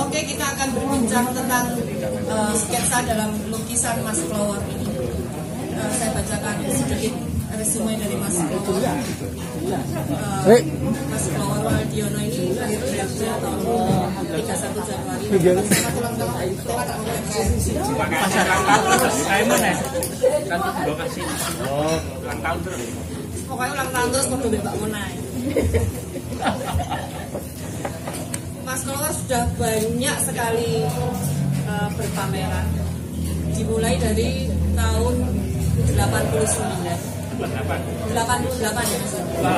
Oke, kita akan berbincang tentang sketsa dalam lukisan Mas Flower ini. Saya bacakan sedikit resume dari Mas Flower. Mas Flower Waldiono ini lahir pada tahun 31 Januari. Pokoknya ulang tahun terus mau Mbak Munai. Mas Flower sudah banyak sekali berpameran, dimulai dari tahun 89. 88 ya Mas.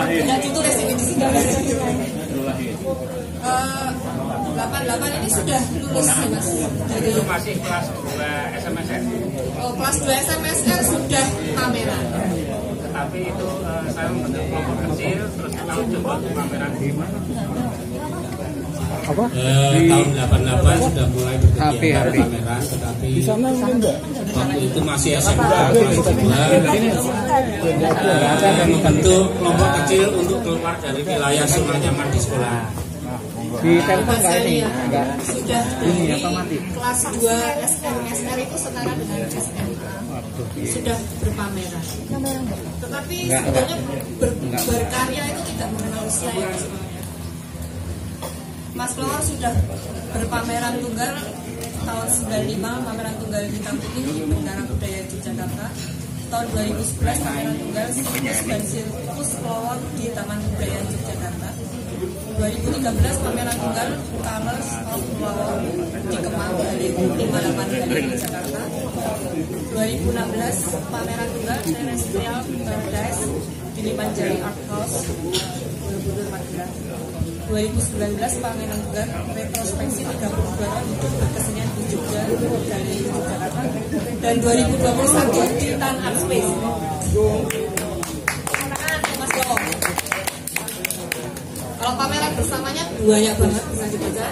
Tidak ditulis ini di sini. 88 ini sudah lulus ya Mas. Dari masih kelas 2 SMSR. Oh, kelas 2 SMSR sudah pameran. Tetapi itu saya membentuk kelompok kecil, terus kita coba pameran di mana? Tahun 88 sudah mulai berkegiatan pameran, tetapi waktu itu masih SMK kelas 2 membentuk kelompok kecil untuk keluar dari wilayah zona nyaman di sekolah. Di telepon ini sudah dari kelas 2 SMSR itu setara dengan SMA sudah berpameran. Tetapi sebetulnya berkarya itu tidak mengenal usia ya Mas. Mas Flower sudah berpameran tunggal tahun 95, pameran tunggal hitam putih di Bendara Budaya Yogyakarta. Tahun 2011 pameran tunggal Siklus dan Sirkus Flower di Taman Budaya Yogyakarta. 2013 pameran tunggal Colors of Flower di Kemang Bali 58 Bali Jakarta. 2016 pameran tunggal Terrestrial Paradise di Limanjari Art House Borobudur Magelang. 2019 pameran tunggal retrospeksi 32 tahun hidup berkesenian di Jogja dari Yogyakarta, dan 2021 di Tan Art Space. Mas Joko. Kalau pameran bersamanya banyak banget, bisa dibaca.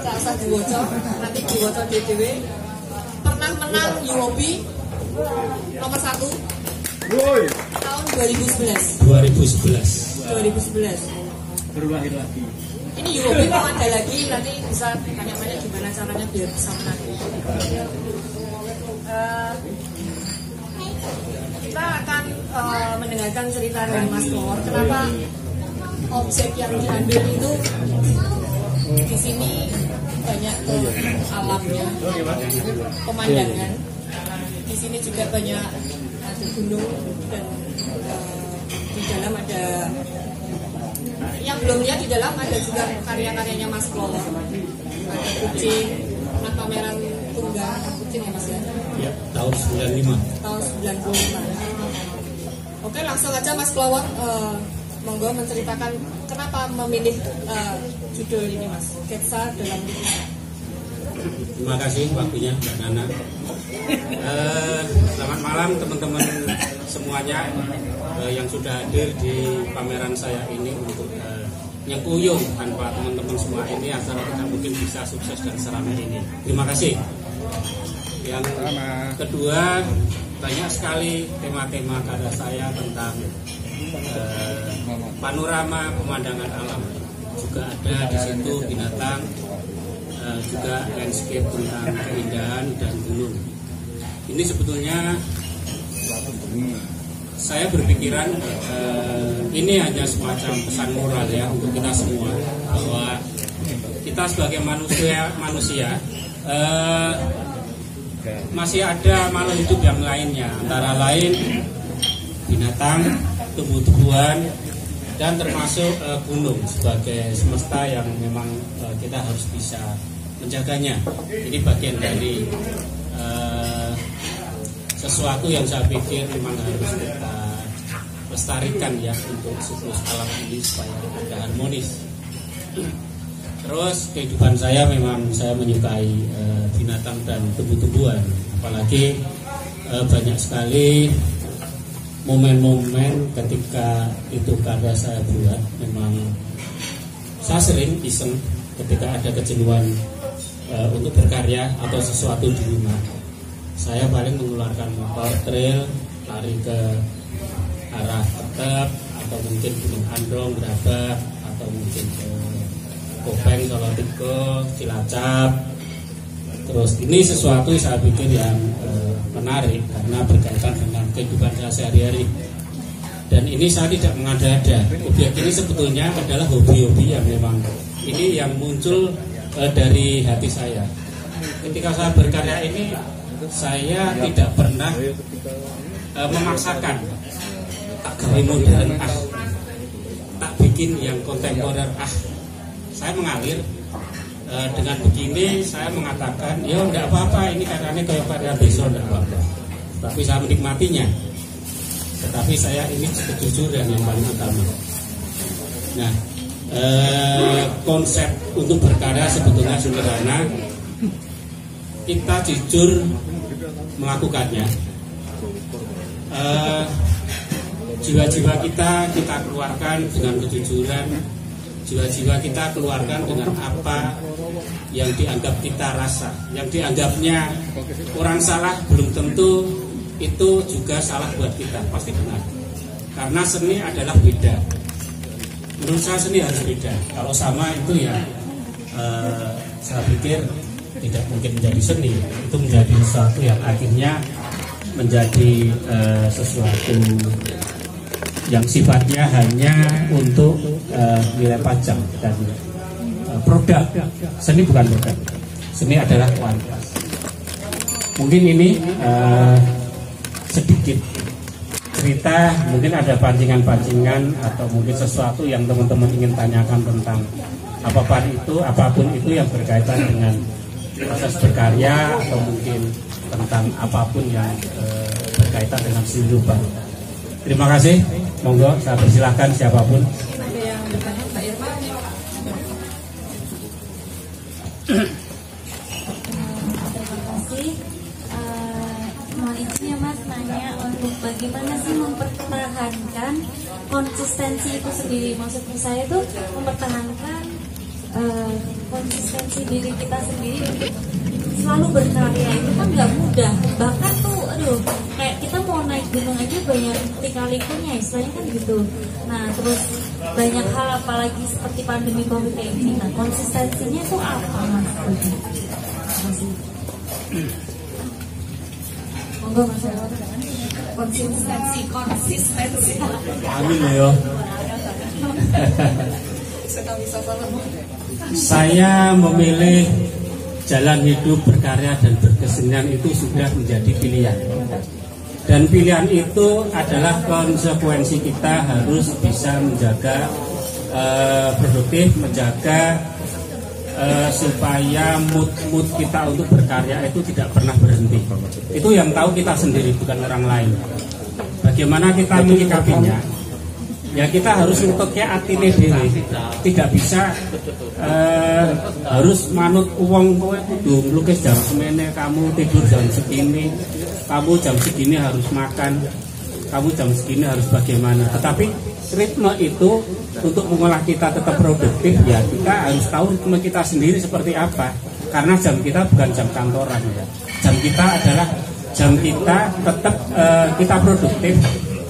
Tak usah diwocok, nanti diwocok DDW. Pernah menang UOB nomor 1 tahun 2011. 2011. Berlahir lagi. Ini UOB mau ada lagi, nanti bisa tanya-tanya gimana caranya biar bisa menang. Kita akan mendengarkan cerita dari Mas Flower. Kenapa objek yang diambil itu di sini banyak alamnya, pemandangan. Di sini juga banyak ada gunung dan di dalam ada yang belum lihat, di dalam ada juga karya-karyanya Mas Flower. Ada kucing, nah pameran tunggal kucing ya Mas ya? Ya, tahun 95. Tahun 95. Oke, langsung aja Mas Flower, monggo menceritakan kenapa memilih judul ini Mas, sketsa dalam lukisan. Terima kasih waktunya Mbak Nana. Selamat malam teman-teman semuanya yang sudah hadir di pameran saya ini untuk nyekuyung tanpa teman-teman semua ini acara tidak mungkin bisa sukses dan seramai ini. Terima kasih. Yang kedua, banyak sekali tema-tema karya saya tentang panorama pemandangan alam. Juga ada di situ binatang, juga landscape tentang keindahan dan gunung. Ini sebetulnya saya berpikiran ini hanya semacam pesan moral ya untuk kita semua, bahwa kita sebagai manusia masih ada makhluk hidup yang lainnya, antara lain binatang, tumbuh-tumbuhan, dan termasuk gunung sebagai semesta yang memang kita harus bisa menjaganya. Ini bagian dari sesuatu yang saya pikir memang harus kita lestarikan ya untuk siklus alam ini supaya ada harmonis. Terus kehidupan saya memang saya menyukai binatang dan tumbuh-tumbuhan, apalagi banyak sekali momen-momen ketika itu karya saya buat. Memang saya sering iseng ketika ada kejenuhan untuk berkarya atau sesuatu di rumah. Saya paling mengeluarkan motor trail, lari ke arah Tetep atau mungkin Gunung Androng, Grabak, atau mungkin ke Kopeng, Solotigo, Cilacap. Terus ini sesuatu saya pikir yang menarik karena berkaitan dengan kehidupan saya sehari-hari. Dan ini saya tidak mengada-ada. Objek ini sebetulnya adalah hobi-hobi yang memang ini yang muncul dari hati saya. Ketika saya berkarya ini, saya tidak pernah memaksakan. Tak gawe modern, tak bikin yang kontemporer, saya mengalir. Dengan begini saya mengatakan, ya enggak apa-apa, ini karyanya kayak karya besok, enggak apa-apa. Tapi saya menikmatinya. Tetapi saya ini kejujuran yang paling utama. Nah, konsep untuk berkarya sebetulnya sederhana. Kita jujur melakukannya. Jiwa-jiwa kita keluarkan dengan kejujuran. Jiwa-jiwa kita keluarkan dengan apa yang dianggap kita rasa. Yang dianggapnya orang salah belum tentu itu juga salah buat kita, pasti benar. Karena seni adalah beda. Menurut saya seni harus beda. Kalau sama itu ya saya pikir tidak mungkin menjadi seni. Itu menjadi sesuatu yang akhirnya menjadi sesuatu yang sifatnya hanya untuk nilai pajak dan produk. Seni bukan produk. Seni adalah kualitas. Mungkin ini sedikit cerita, mungkin ada pancingan-pancingan atau mungkin sesuatu yang teman-teman ingin tanyakan tentang apapun itu yang berkaitan dengan proses berkarya atau mungkin tentang apapun yang berkaitan dengan kehidupan. Terima kasih. Monggo, saya persilahkan siapapun. Ada yang bertanya, Mbak Irma? Terima kasih. Mohon izin ya Mas, nanya untuk bagaimana sih mempertahankan konsistensi itu sendiri. Maksudnya saya itu mempertahankan konsistensi diri kita sendiri untuk selalu berkarya itu kan nggak mudah. Bahkan tuh, kayak kita mau naik gunung aja banyak lika-likunya, istilahnya kan gitu. Nah, terus banyak hal apalagi seperti pandemi COVID kayak gini. Nah, konsistensinya itu apa Mas? Monggo Mas. Konsistensi. Amin ya. Saya memilih jalan hidup berkarya dan berkesenian itu sudah menjadi pilihan. Dan pilihan itu adalah konsekuensi kita harus bisa menjaga produktif, menjaga supaya mood kita untuk berkarya itu tidak pernah berhenti. Itu yang tahu kita sendiri, bukan orang lain. Bagaimana kita menyikapinya? Ya kita harus nututnya atine dhewe. Tidak bisa harus manut uang kowe kudu nglukis jam semene, kamu tidur jam segini, kamu jam segini harus makan, kamu jam segini harus bagaimana. Tetapi ritme itu untuk mengolah kita tetap produktif, ya kita harus tahu ritme kita sendiri seperti apa. Karena jam kita bukan jam kantoran ya. Jam kita adalah jam kita tetap kita produktif.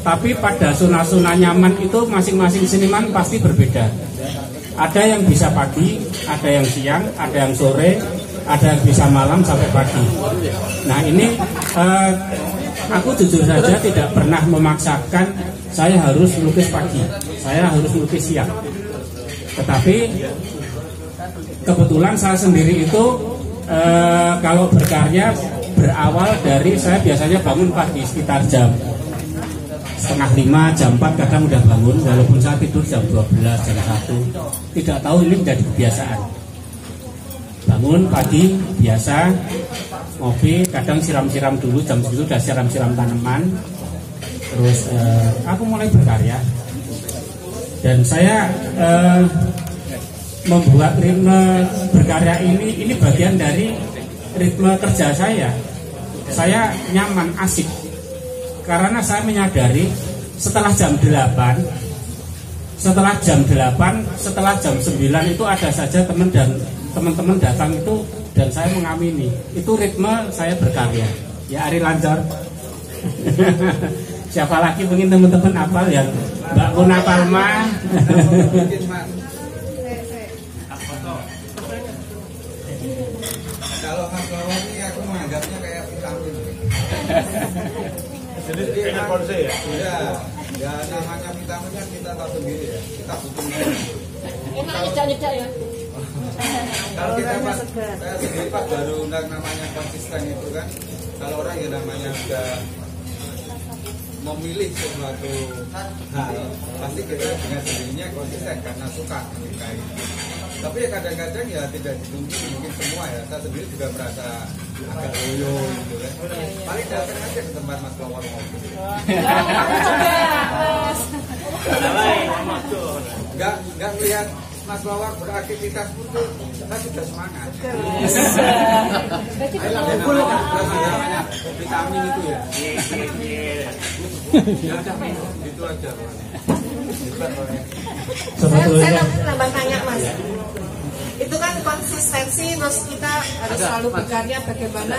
Tapi pada zona-zona nyaman itu masing-masing seniman pasti berbeda. Ada yang bisa pagi, ada yang siang, ada yang sore, ada yang bisa malam sampai pagi. Nah ini aku jujur saja tidak pernah memaksakan saya harus melukis pagi, saya harus melukis siang. Tetapi kebetulan saya sendiri itu kalau berkarya berawal dari saya biasanya bangun pagi sekitar jam 4:30, jam 4 kadang udah bangun, walaupun saya tidur jam 12, jam 1. Tidak tahu ini menjadi kebiasaan. Bangun pagi biasa, ngopi, kadang siram-siram dulu, jam segitu udah siram-siram tanaman. Terus aku mulai berkarya. Dan saya membuat ritme berkarya ini bagian dari ritme kerja saya. Saya nyaman, asik. Karena saya menyadari setelah jam 8, setelah jam 9 itu ada saja teman-teman datang itu dan saya mengamini. Itu ritme saya berkarya. Ya Ari Lancar. Siapa lagi mungkin teman-teman apal ya? Mbak Muna Palma. Kalau Mas Flower ini aku menganggapnya kayak vitamin. Jadi kayak ponse ya? Iya, ya namanya vitaminnya kita tahu sendiri ya. Kita butuhnya. Enak nyejak-nyejak ya. Kalau kita pas, saya sendiri pas baru undang namanya konsisten itu kan. Kalau orang yang namanya sudah memilih sesuatu hal, pasti kita dengan sendirinya konsisten karena suka menyukai. Tapi ya kadang-kadang ya tidak ditunggu mungkin semua ya. Saya sendiri juga merasa agak loyo gitu kan. Paling datang aja ke tempat Mas Flower ngopi. Enggak melihat Mas Flower beraktivitas pun kita sudah semangat. Namanya vitamin itu ya. Ya udah itu aja. Saya nambah tanya Mas, itu kan konsistensi, terus kita harus selalu berkarya bagaimana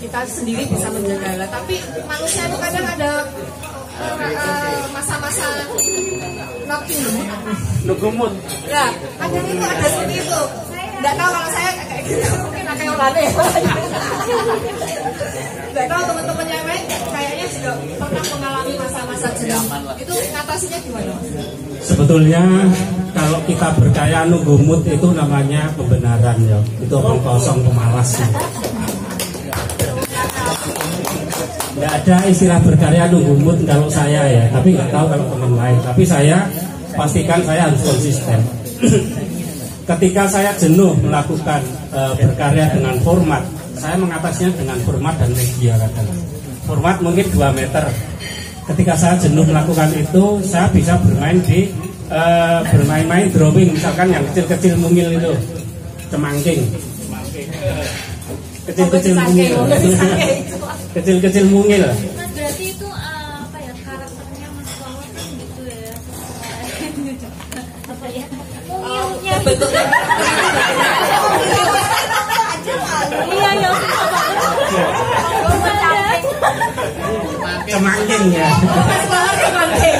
kita sendiri bisa menjaga. Tapi manusia itu kadang ada masa-masa Nugumut. Ya, kadang itu ada seperti itu. Nggak tahu kalau saya kayak gitu, mungkin akan olahraga. Nggak tahu teman-teman yang lain kayaknya juga pernah mengalami masa-masa jenuh. Itu ngatasinya gimana? Sebetulnya kalau kita berkarya nunggu mood itu namanya pembenaran ya. Itu omong kosong pemalas. Nggak ada istilah berkarya nunggu mood kalau saya ya. Tapi nggak tahu kalau teman lain. Tapi saya pastikan saya harus konsisten. Ketika saya jenuh melakukan berkarya dengan format, saya mengatasinya dengan format dan media kadang. Format mungkin 2 meter. Ketika saya jenuh melakukan itu, saya bisa bermain-main drawing, misalkan yang kecil-kecil mungil itu, cemangking, kecil-kecil mungil, kecil-kecil mungil. Mas berarti itu apa ya, karakternya Mas Flower kan gitu ya? Apa ya? Mungilnya Bentuknya iya ya. Cemangking ya. Mas Flower cemangking.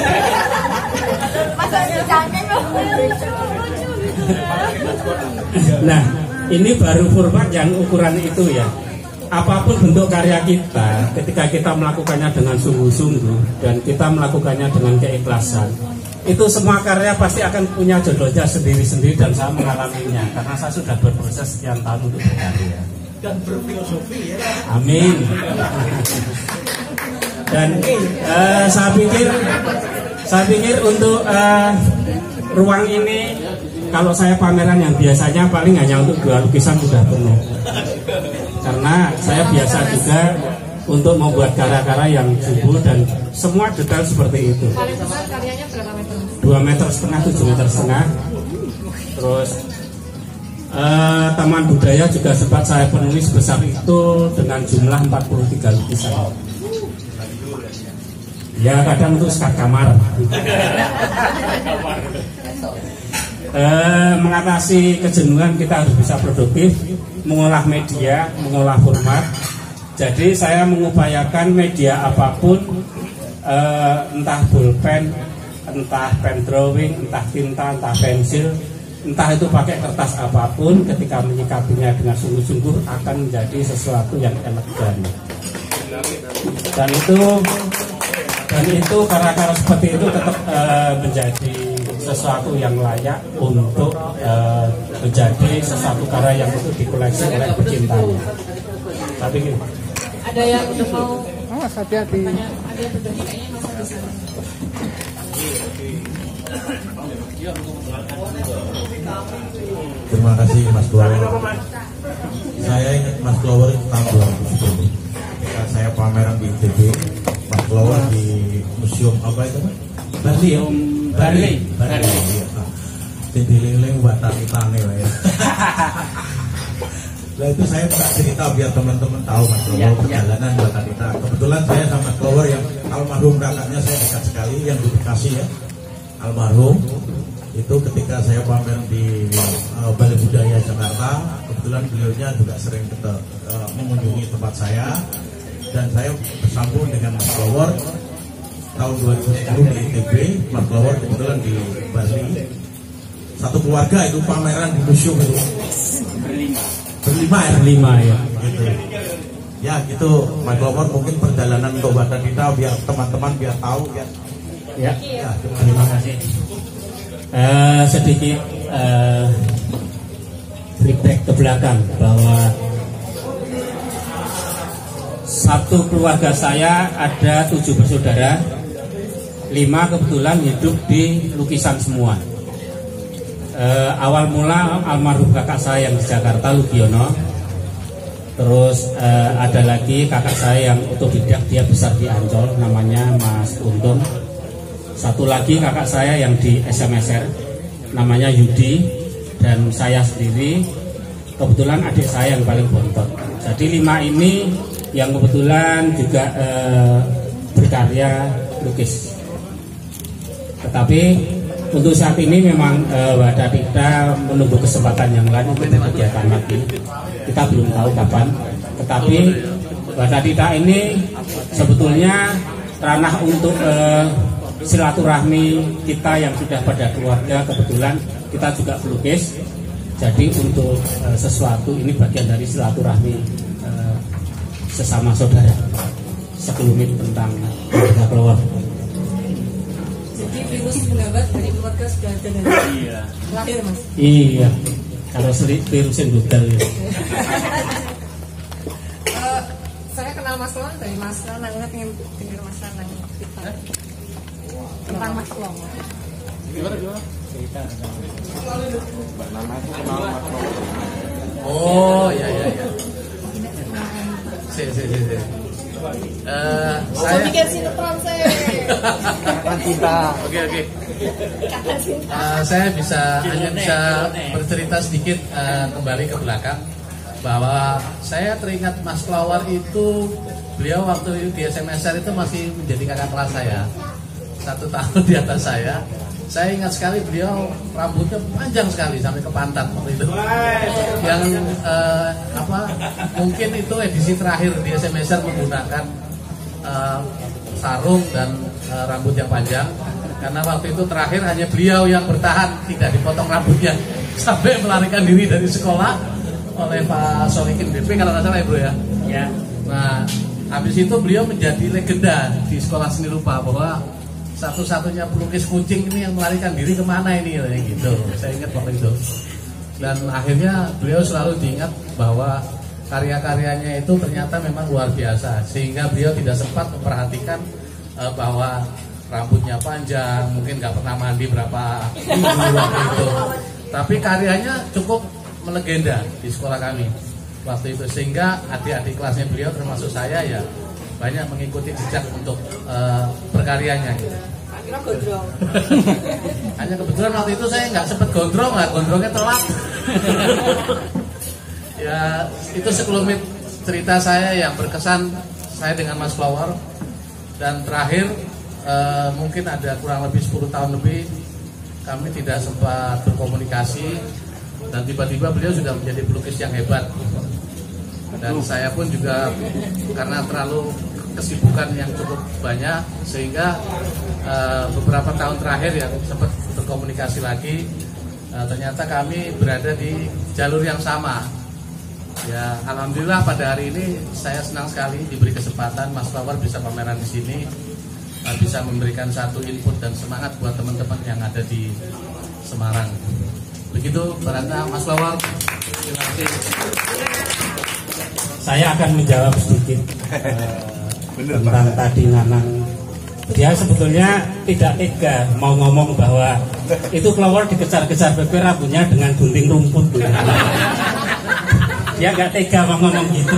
Nah, ini baru format yang ukuran itu ya. Apapun bentuk karya kita, ketika kita melakukannya dengan sungguh-sungguh dan kita melakukannya dengan keikhlasan, itu semua karya pasti akan punya jodohnya sendiri-sendiri dan saya mengalaminya karena saya sudah berproses sekian tahun untuk berkarya. Dan berfilosofi ya. Amin. Dan saya pikir untuk ruang ini, kalau saya pameran yang biasanya paling hanya untuk 2 lukisan sudah penuh. Karena saya biasa juga untuk membuat karya-karya yang subur dan semua detail seperti itu. paling besar karyanya berapa meter? 2,5 meter, 7,5 meter. Terus taman budaya juga sempat saya penuhi sebesar itu dengan jumlah 43 lukisan. Ya kadang untuk sekat kamar. Mengatasi kejenuhan kita harus bisa produktif, mengolah media, mengolah format. Jadi saya mengupayakan media apapun, entah pulpen, entah pen drawing, entah tinta, entah pensil, entah itu pakai kertas apapun, ketika menyikapinya dengan sungguh-sungguh akan menjadi sesuatu yang elegan. Dan itu karya-karya seperti itu tetap menjadi sesuatu yang layak untuk menjadi sesuatu karya yang itu dikoleksi oleh pecintanya. Tapi Ada yang udah mau Hati-hati. tanya? Ada yang udah kayaknya masa di sana. Terima kasih Mas Flower. Saya ingat Mas Flower tahun 2010 ketika saya pameran di ITB. Mas Flower di museum apa itu? Bali. Tindiling buat tani ya. Nah itu saya minta cerita biar teman-teman tahu Mas Flower perjalanan buat Tanita. Kebetulan saya sama Mas Flower yang almarhum kakaknya saya dekat sekali, yang di Bekasi ya, almarhum. Itu ketika saya pamer di Balai Budaya Jakarta, kebetulan beliaunya juga sering mengunjungi tempat saya, dan saya bersambung dengan Mas Flower tahun 2010 di ITB. Mas Flower kebetulan di Bali, satu keluarga itu pameran di museum itu. berlima ya. Gitu. Ya gitu, Mas Lomor, mungkin perjalanan untuk Mbak Tadita biar teman-teman biar tahu ya. Ya, terima kasih. Sedikit feedback ke belakang bahwa satu keluarga saya ada 7 bersaudara, 5 kebetulan hidup di lukisan semua. Awal mula almarhum kakak saya yang di Jakarta, Lugiono. Terus ada lagi kakak saya yang otodidak, dia besar di Ancol, namanya Mas Untung. Satu lagi kakak saya yang di SMSR, namanya Yudi. Dan saya sendiri, kebetulan adik saya yang paling bontot. Jadi 5 ini yang kebetulan juga berkarya lukis. Tetapi untuk saat ini memang Mbak Tadita menunggu kesempatan yang lain untuk kegiatan lagi. Kita belum tahu kapan. Tetapi Mbak Tadita ini sebetulnya ranah untuk silaturahmi kita yang sudah pada keluarga. Kebetulan kita juga pelukis. Jadi untuk sesuatu ini bagian dari silaturahmi sesama saudara. Sekelumit tentang keluarga keluar. Jadi virus menggambar dari keluarga sudah ada dari lahir, Mas. Iya. Kalau virusin budal ya. Saya kenal Mas Lon dari Mas Lanang, pengen dengar Mas Lanang cerita tentang Mas Lon. Gimana? Cerita Mbak Nana itu kenal Mas Lon. Oh, ya. Saya bikin sinetron saya. Oke. Saya hanya bisa bercerita sedikit kembali ke belakang bahwa saya teringat Mas Flower itu, beliau waktu di SMSR itu masih menjadi kakak kelas saya, 1 tahun di atas saya. Saya ingat sekali beliau rambutnya panjang sekali sampai ke pantat waktu itu. Yang mungkin itu edisi terakhir di SMSR menggunakan sarung dan rambut yang panjang. Karena waktu itu terakhir hanya beliau yang bertahan tidak dipotong rambutnya sampai melarikan diri dari sekolah oleh Pak Solikin BP kalau nggak salah ya bro ya. Ya. Nah habis itu beliau menjadi legenda di sekolah seni rupa bahwa satu-satunya pelukis kucing ini yang melarikan diri kemana ini gitu. Saya ingat waktu itu. Dan akhirnya beliau selalu diingat bahwa karya-karyanya itu ternyata memang luar biasa, sehingga beliau tidak sempat memperhatikan bahwa rambutnya panjang, mungkin nggak pernah mandi berapa minggu waktu itu. Tapi karyanya cukup melegenda di sekolah kami waktu itu, sehingga adik-adik kelasnya beliau termasuk saya ya banyak mengikuti jejak untuk berkaryanya gitu. Akhirnya gondrong. Hanya kebetulan waktu itu saya nggak sempat gondrong lah, gondrongnya telat. Ya itu sekelumit cerita saya yang berkesan saya dengan Mas Flower. Dan terakhir mungkin ada kurang lebih 10 tahun lebih kami tidak sempat berkomunikasi, dan tiba-tiba beliau sudah menjadi pelukis yang hebat. Dan saya pun juga karena terlalu kesibukan yang cukup banyak, sehingga beberapa tahun terakhir ya sempat berkomunikasi lagi. Ternyata kami berada di jalur yang sama. Ya, alhamdulillah pada hari ini saya senang sekali diberi kesempatan Mas Flower bisa pameran di sini, bisa memberikan satu input dan semangat buat teman-teman yang ada di Semarang. Begitu, Barata, Mas Flower. Terima kasih. Saya akan menjawab sedikit tentang tadi Nanang. Dia sebetulnya tidak tega mau ngomong bahwa itu Flower dikejar-kejar BP rambutnya dengan gunting rumput. Dia nggak tega mau ngomong gitu.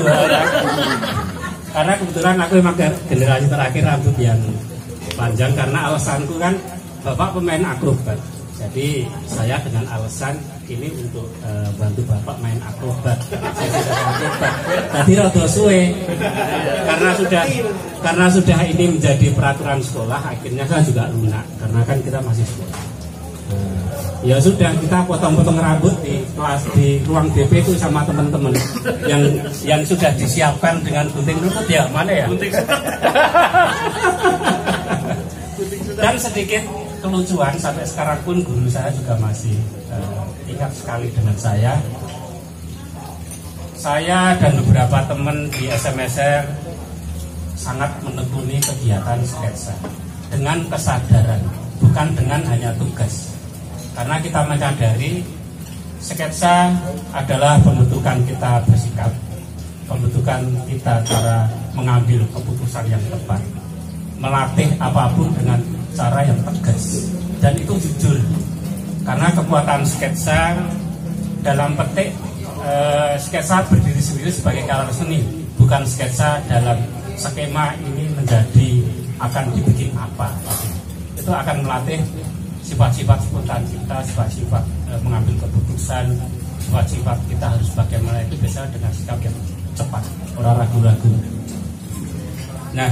Karena kebetulan aku memang generasi terakhir rambut yang panjang, karena alasanku kan bapak pemain akrobat. Jadi saya dengan alasan ini untuk bantu bapak main akrobat. Saya tidak akrobat. Tadi rada suwe. Karena sudah ini menjadi peraturan sekolah, akhirnya saya juga lunak. Karena kan kita masih sekolah. Ya sudah, kita potong-potong rambut di kelas, di ruang BP itu sama teman-teman yang sudah disiapkan dengan gunting rumput ya, mana ya? Dan sedikit kelucuan, sampai sekarang pun guru saya juga masih ingat sekali dengan saya. saya dan beberapa teman di SMSR sangat menekuni kegiatan sketsa dengan kesadaran, bukan dengan hanya tugas. Karena kita menyadari sketsa adalah pembentukan kita bersikap, pembentukan kita cara mengambil keputusan yang tepat, melatih apapun dengan cara yang tegas, dan itu jujur. Karena kekuatan sketsa dalam petik, sketsa berdiri sendiri sebagai karya seni, bukan sketsa dalam skema ini menjadi akan dibikin apa. Itu akan melatih sifat-sifat spontan kita, sifat-sifat mengambil keputusan, sifat-sifat kita harus bagaimana, itu biasa dengan sikap yang cepat, orang ragu-ragu. Nah,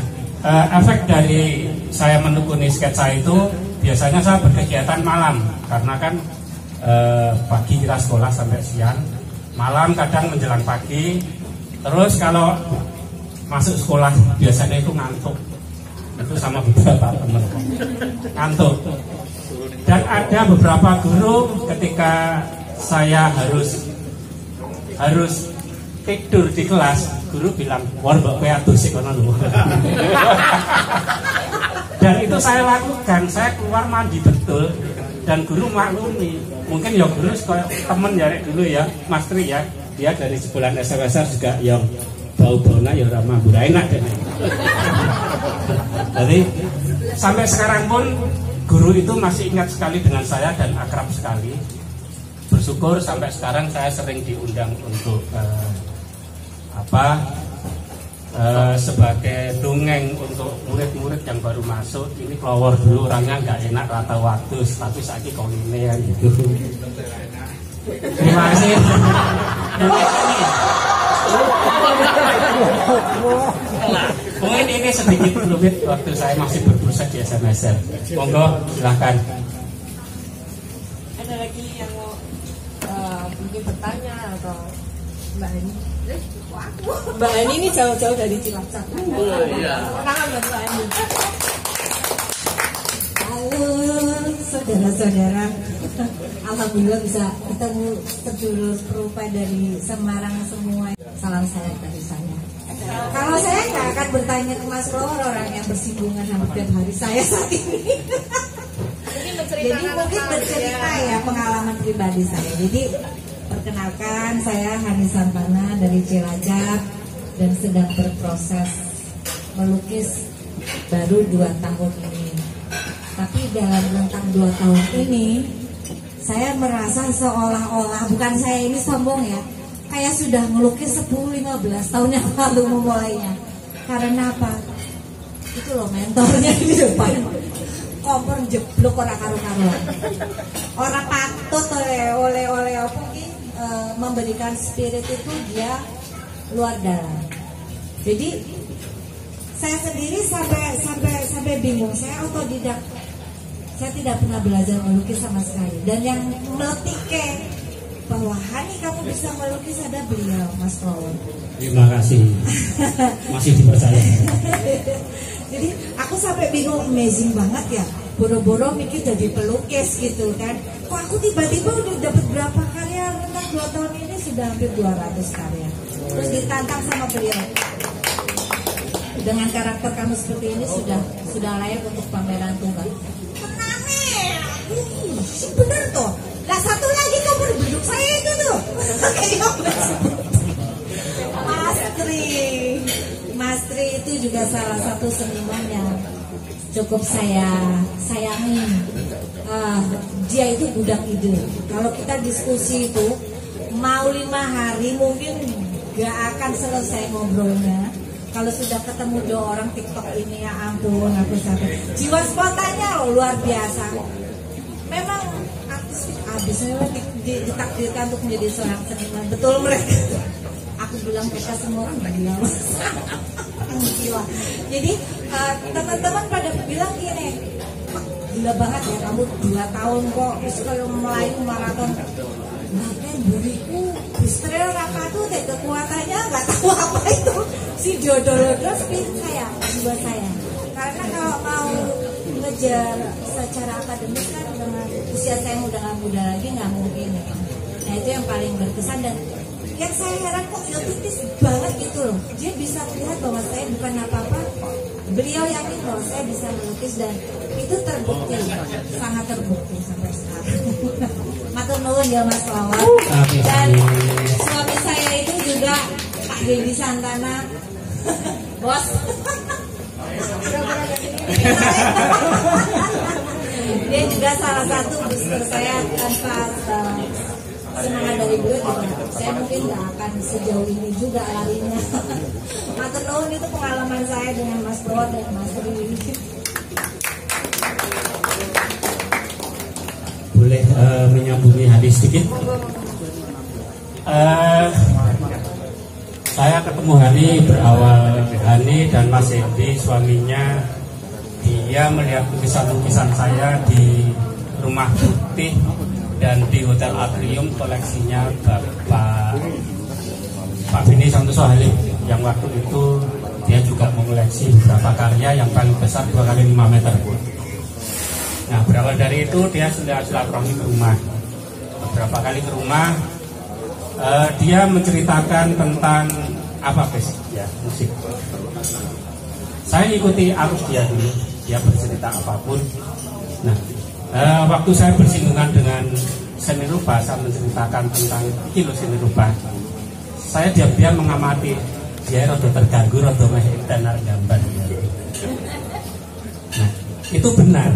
efek dari saya menekuni sketsa itu biasanya saya berkegiatan malam, karena kan pagi kita sekolah sampai siang, malam kadang menjelang pagi. Terus kalau masuk sekolah biasanya itu ngantuk, itu sama beberapa teman ngantuk. Dan ada beberapa guru ketika saya harus tidur di kelas, guru bilang, "Wah, mbak kowe atus sik kono lho." Dan itu saya lakukan, saya keluar mandi betul, dan guru maklumi. Mungkin ya guru temen ya dulu ya, Mas Tri ya, dia dari sebulan SMSR juga yang bau-baunya ya ramah mambura enak deh. Jadi sampai sekarang pun guru itu masih ingat sekali dengan saya dan akrab sekali. Bersyukur sampai sekarang saya sering diundang untuk sebagai dongeng untuk murid-murid yang baru masuk. Ini kelawar dulu orangnya nggak enak rata waktu, tapi saiki kau ini ya gitu. Terima kasih. Mungkin ini sedikit rumit waktu saya masih berproses di SMSR. Monggo silahkan. Ada lagi yang mau mungkin bertanya atau Mbak Ani? Mbak Ani ini jauh-jauh dari Cilacap. Tangan Mbak Ani. Halo saudara-saudara, alhamdulillah bisa ketemu sedulur serupa dari Semarang semua. Salam saya dari saya. Kalau saya nggak akan bertanya ke Mas Lor, orang yang bersinggungan sama tiap hari saya saat ini. Jadi mungkin bercerita ya pengalaman pribadi saya. Jadi perkenalkan, saya Hani Sampana dari Cilacap dan sedang berproses melukis baru 2 tahun ini. Tapi dalam rentang 2 tahun ini saya merasa seolah-olah, bukan saya ini sombong ya, kayak sudah melukis 10-15 tahun yang lalu memulainya. Karena apa? Itu loh mentornya di depan, kompor jeblok orang karu-karuan. Orang patut oleh apa mungkin memberikan spirit itu dia luar dalam. Jadi saya sendiri sampai bingung. Saya otodidak. Saya tidak pernah belajar melukis sama sekali. Dan yang meletikkan bahwa Hani kamu bisa melukis ada beliau, Mas Paul. Terima kasih. Masih dipercaya. Jadi aku sampai bingung, amazing banget ya. Boro-boro mikir jadi pelukis gitu kan. Kok aku tiba-tiba udah dapat berapa karya tentang 2 tahun ini, sudah hampir 200 karya. Terus ditantang sama beliau. Dengan karakter kamu seperti ini sudah layak untuk pameran tunggal. Bener tuh. Lah satu lagi nomor beduk saya itu tuh. Mas Tri itu juga salah satu seniman yang cukup saya sayangi. Dia itu budak ide. Kalau kita diskusi itu mau 5 hari mungkin gak akan selesai ngobrolnya. Kalau sudah ketemu 2 orang TikTok ini, ya ampun, aku sampai jiwa spontannya loh, luar biasa. Memang artistik abis, memang ditakdirkan untuk menjadi seorang seniman. Betul mereka. Aku bilang mereka semua orang gila. Gila. Jadi teman-teman pada bilang gini, gila banget ya kamu 2 tahun kok terus kalau melayu maraton. Bahkan buriku Israel Rapatu deh kekuatannya nggak tahu apa itu. Si jodoh-jodoh spirit saya, jiwa saya. Karena kalau mau ngejar secara akademis kan dengan usia saya yang udah nggak muda lagi nggak mungkin. Nah itu yang paling berkesan. Dan Yang saya heran kok otitis banget gitu loh. Dia bisa melihat bahwa saya bukan apa-apa. Beliau yakin bahwa saya bisa melukis dan itu terbukti, sangat terbukti sampai sekarang. Matur nuwun ya Mas Flower. Dan suami saya itu juga Pak Dedi Santana, bos. Dia juga salah satu booster saya tanpa semangat dari beliau juga saya mungkin nggak akan sejauh ini juga larinya. Matur nuwun, itu pengalaman saya dengan Mas Flower dan Mas Rudi. Boleh menyambungi hadis sedikit? Saya ketemu Hani berawal Hani dan Mas Hendy suaminya, dia melihat lukisan-lukisan saya di Rumah Putih dan di Hotel Atrium koleksinya Pak Bini Santoso Halim, yang waktu itu dia juga mengoleksi beberapa karya yang paling besar 2 kali 5 meter. Nah, berawal dari itu dia sudah silaturahmi ke rumah, beberapa kali ke rumah. Dia menceritakan tentang apa guys? Ya, musik. Saya ikuti arus dia dulu, dia bercerita apapun. Nah, waktu saya bersinggungan dengan seni rupa, saya menceritakan tentang kilo seni rupa. Saya diam-diam mengamati, dia rada terganggu, rada meh tenar gambar. Nah, itu benar.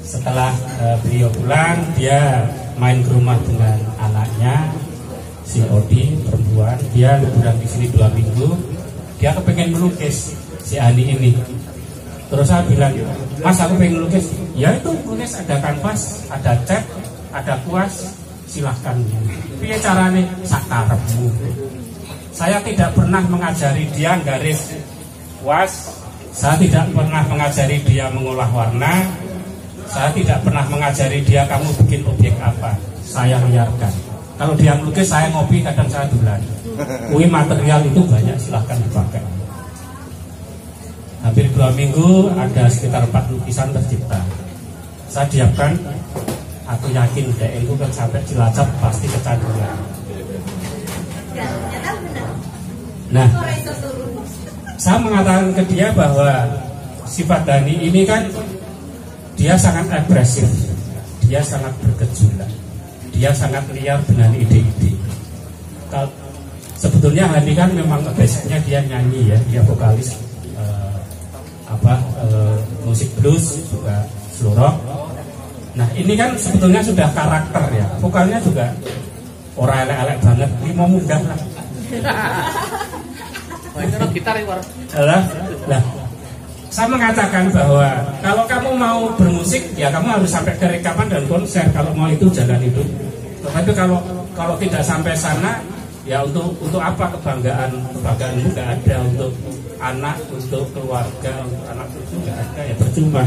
Setelah beliau pulang, dia main ke rumah dengan anaknya, si Odi, perempuan. Dia liburan di sini 2 minggu. Dia kepengen melukis si Ani ini. Terus saya bilang, Mas, aku pengen melukis. Ya itu, nulis ada kanvas, ada cat, ada kuas, silahkan. Piye carane? Sakarepmu. Saya tidak pernah mengajari dia garis kuas. Saya tidak pernah mengajari dia mengolah warna. Saya tidak pernah mengajari dia kamu bikin objek apa. Saya biarkan. Kalau dia melukis, saya ngopi, kadang saya dulan. Material itu banyak, silahkan dipakai. Hampir 2 minggu ada sekitar 4 lukisan tercipta. Saya diamkan. Aku yakin dia itu kan sampai Cilacap pasti kecanduan. Nah, saya mengatakan ke dia bahwa sifat Dani ini kan dia sangat agresif, dia sangat bergejolak, dia sangat liar dengan ide-ide. Sebetulnya Hani kan memang basicnya dia nyanyi ya, dia vokalis musik blues juga slow rock. Nah ini kan sebetulnya sudah karakter ya, vokalnya juga orang elek-elek banget, ini mau mudah lah. Gitar lah. Saya mengatakan bahwa kalau kamu mau bermusik, ya kamu harus sampai ke rekaman dan konser. Kalau mau itu jalan hidup. Tetapi kalau tidak sampai sana, ya untuk apa kebanggaan itu nggak ada. Untuk anak, untuk keluarga, untuk anak cucu nggak ada, ya percuma.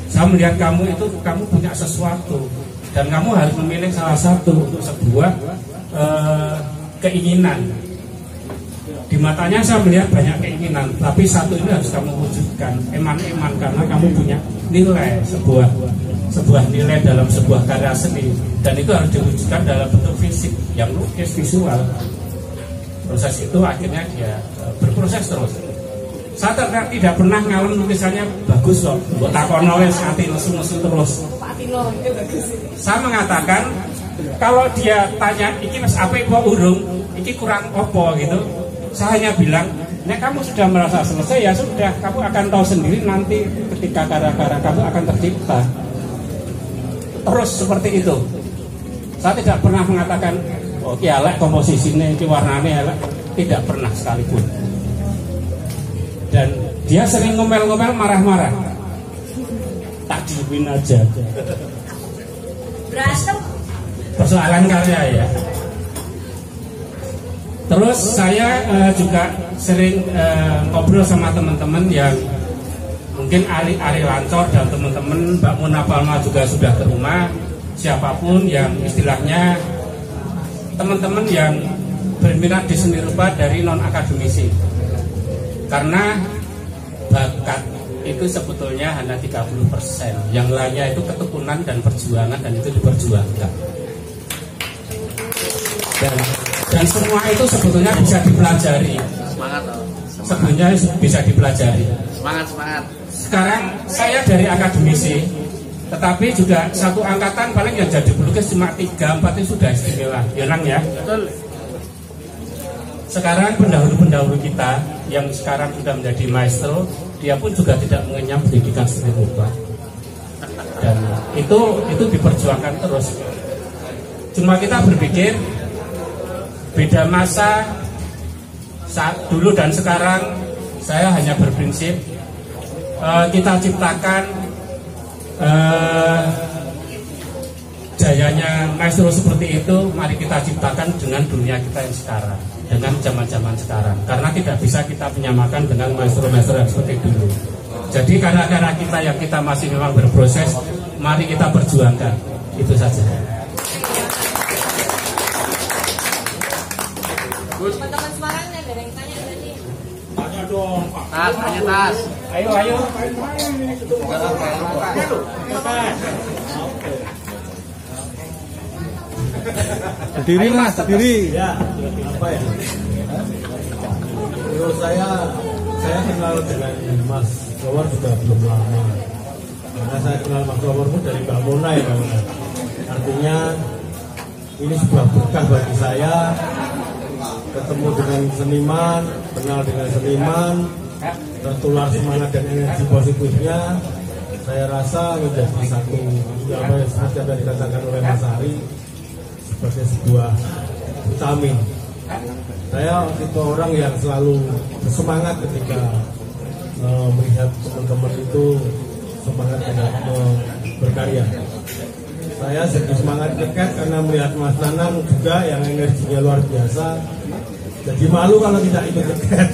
Saya melihat kamu itu, kamu punya sesuatu dan kamu harus memilih salah satu untuk sebuah keinginan. Di matanya saya melihat banyak keinginan, tapi satu ini harus kamu wujudkan, eman-eman, karena kamu punya nilai, sebuah nilai dalam sebuah karya seni, dan itu harus diwujudkan dalam bentuk fisik, yang lukis visual. Proses itu akhirnya dia berproses terus. Saya tidak pernah ngalem lukisannya bagus loh, buat takono wis ati nesu-nesu terus. Saya mengatakan kalau dia tanya iki wis apik apa urung, iki kurang apa gitu. Saya hanya bilang, nek kamu sudah merasa selesai ya sudah, kamu akan tahu sendiri nanti ketika karya-karya kamu akan tercipta. Terus seperti itu. Saya tidak pernah mengatakan, oh ki elek komposisinya, ki warnanya elek, tidak pernah sekalipun. Dan dia sering ngomel-ngomel, marah-marah. Tak diluin aja. Berantem. Persoalan karya ya. Terus saya juga sering ngobrol sama teman-teman yang mungkin Ari Lancor dan teman-teman, Mbak Muna Palma juga sudah ke rumah. Siapapun yang istilahnya teman-teman yang berminat di seni rupa dari non-akademisi. Karena bakat itu sebetulnya hanya 30%. Yang lainnya itu ketekunan dan perjuangan, dan itu diperjuangkan. Dan semua itu sebetulnya bisa dipelajari. Semangat loh. Sebetulnya bisa dipelajari. Semangat. Sekarang saya dari akademisi, tetapi juga satu angkatan paling yang jadi pelukis cuma 3-4 itu sudah istimewa, ya Nang ya. Betul. Sekarang pendahulu-pendahulu kita yang sekarang sudah menjadi maestro, dia pun juga tidak mengenyam pendidikan seni rupa. Dan itu diperjuangkan terus. Cuma kita berpikir beda masa saat dulu dan sekarang. Saya hanya berprinsip kita ciptakan jayanya maestro seperti itu, mari kita ciptakan dengan dunia kita yang sekarang, dengan zaman-zaman sekarang. Karena tidak bisa kita menyamakan dengan maestro-maestro yang seperti dulu. Jadi karena kita yang kita masih memang berproses, mari kita perjuangkan. Itu saja. Teman-teman Semarang ada yang tanya tadi. Tanya dong, Pak. Tanya Tas. Ayo. Berdiri Mas, berdiri. Ya, apa ya? Menurut saya kenal dengan Mas Flower juga belum lama. Karena saya kenal Mas Flower pun dari Mbak Mona ya, Mbak. Artinya ini sebuah berkah bagi saya, ketemu dengan seniman, kenal dengan seniman, tertular semangat dan energi positifnya. Saya rasa menjadi satu apa yang seperti yang dikatakan oleh Mas Ari, sebagai sebuah vitamin. Saya tipe orang yang selalu bersemangat ketika melihat teman-teman itu semangat dalam berkarya. Saya sedikit semangat dekat karena melihat Mas Nanang juga yang energinya luar biasa. Jadi malu kalau tidak ikut dekat.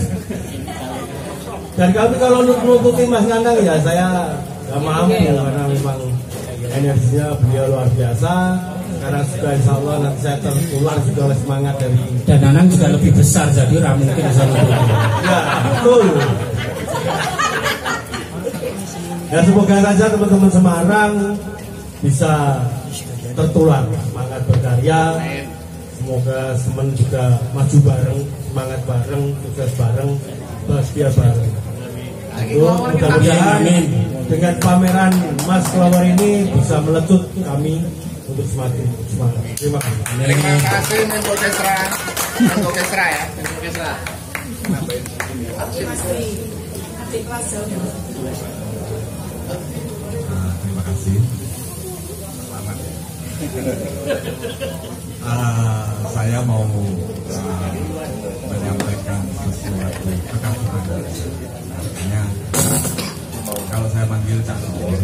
Dan kami kalau nututi Mas Nanang ya saya nggak mampu karena memang energinya beliau luar biasa. Karena sudah insya Allah nanti saya tertular juga oleh semangat dari. Dan Nanang juga lebih besar, jadi mungkin bisa lebih. Ya betul. Ya semoga saja teman-teman Semarang bisa tertular semangat berkarya. Semoga teman juga maju bareng, semangat bareng, sukses bareng, bahagia bareng. Mudah-mudahan dengan pameran Mas Flower ini bisa melecut kami untuk semakin semangat. Terima kasih. Terima kasih Menko Kesra. Menko Kesra ya. Menko Kesra. Masih adik kelas jauh. Terima kasih. Selamat. Saya mau menyampaikan sesuatu kekaguman. Artinya kalau saya panggil Cak Flower,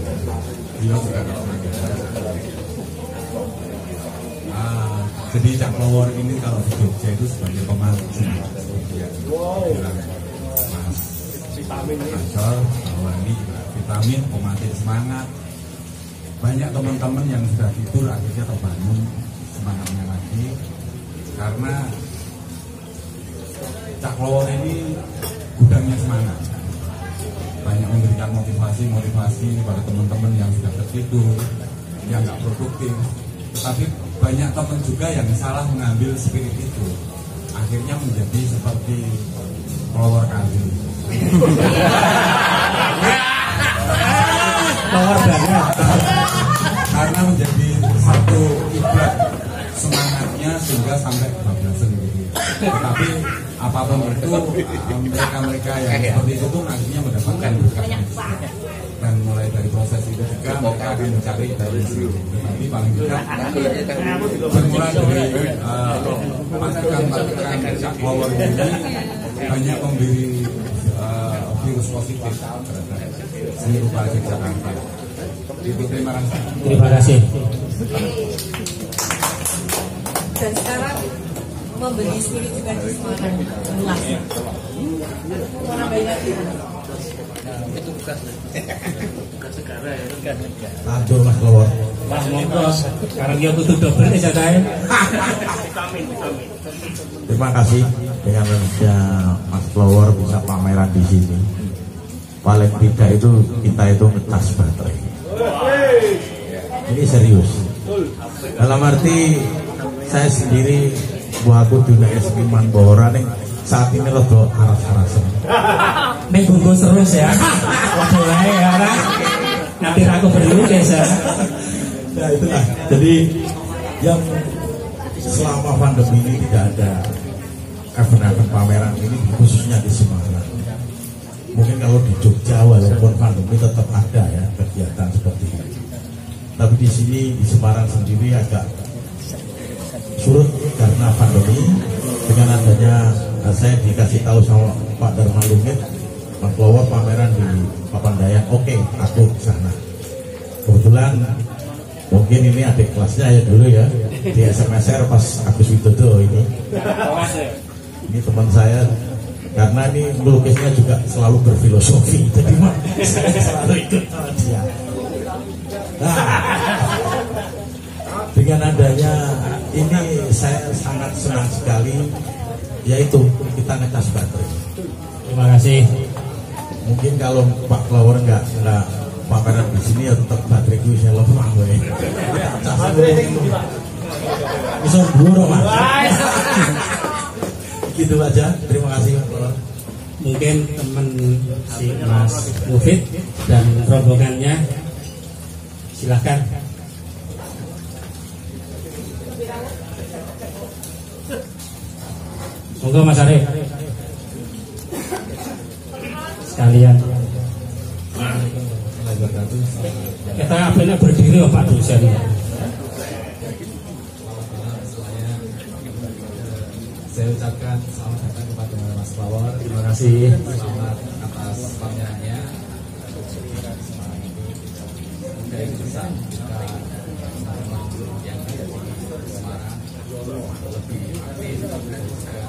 beliau juga kalau panggil saya. Jadi Cak Flower ini kalau di Jogja itu sebagai pemancing. Bilang Mas Ancol bahwa ini vitamin pemancing semangat. Banyak teman-teman yang sudah tidur akhirnya terbangun semangatnya lagi karena Cak Flower ini gudangnya semangat. Banyak memberikan motivasi kepada teman-teman yang sudah tertidur, yang nggak produktif. Tapi banyak teman juga yang salah mengambil spirit itu, akhirnya menjadi seperti Flower kali. Flower banget. Karena menjadi satu ibrat semangatnya sehingga sampai bablasan gitu. Tapi apapun itu mereka yang seperti itu pun akhirnya mendapatkan berkat. Dan mulai dari proses itu juga mereka akan mencari dari sini. Tapi paling tidak bermula dari masukan-masukan Cak Flower ini banyak memberi virus positif terhadap seni rupa Yogyakarta. Itu terima kasih. Terima kasih. Dan sekarang memberi spirit juga di Semarang. Jelas. Orang banyak Itu bukan negara ya. Aduh Mas Flower. Mas monggo. Sekarang dia butuh double nih saya. Terima kasih dengan Indonesia Mas Flower bisa pameran di sini. Paling tidak itu kita itu ngecas baterai. Ini serius. Dalam arti saya sendiri Wah aku dunia seniman Bora nih saat ini rada aras-arasen. Nek bungkus terus ya. Waduh ya ora. Nanti aku berlukis ya. Nah itulah. Jadi yang selama pandemi ini tidak ada event-event pameran ini khususnya di Semarang. Mungkin kalau di Jogja walaupun pandemi tetap ada ya kegiatan seperti ini. Tapi di sini di Semarang sendiri agak surut karena pandemi. Dengan adanya saya dikasih tahu sama Pak Dharma Lumit, Mas Klower pameran di Papandayan. Oke, aku ke sana. Kebetulan mungkin ini adik kelasnya ya dulu ya di SMSR pas Agus Widodo ini. Ini teman saya karena ini melukisnya juga selalu berfilosofi, jadi saya selalu ikut sama dia. Nah, dengan adanya ini saya sangat senang sekali, yaitu kita ngecas baterai. Terima kasih. Mungkin kalau Pak Klower nggak pameran di sini ya tetap baterai gue saya lemah gue. Bisa buruk mas. Gitu aja. Terima kasih Pak Klower. Mungkin teman si Mas Mufid dan rombongannya silahkan. Monggo Mas Arif. Sekalian. Kita apanya berdiri Pak dosen. Saya ucapkan selamat datang kepada Mas Klower. Terima kasih. Selamat atas pamerannya. Semoga yang bisa kita yang ada di Semarang lebih aktif dan juga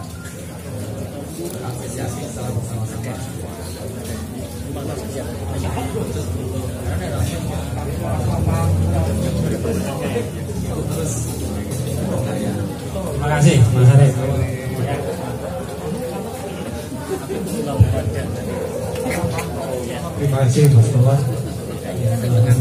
berapresiasi secara bersama-sama. Terima kasih Mas Arif. Terima kasih Mas Klower. Dengan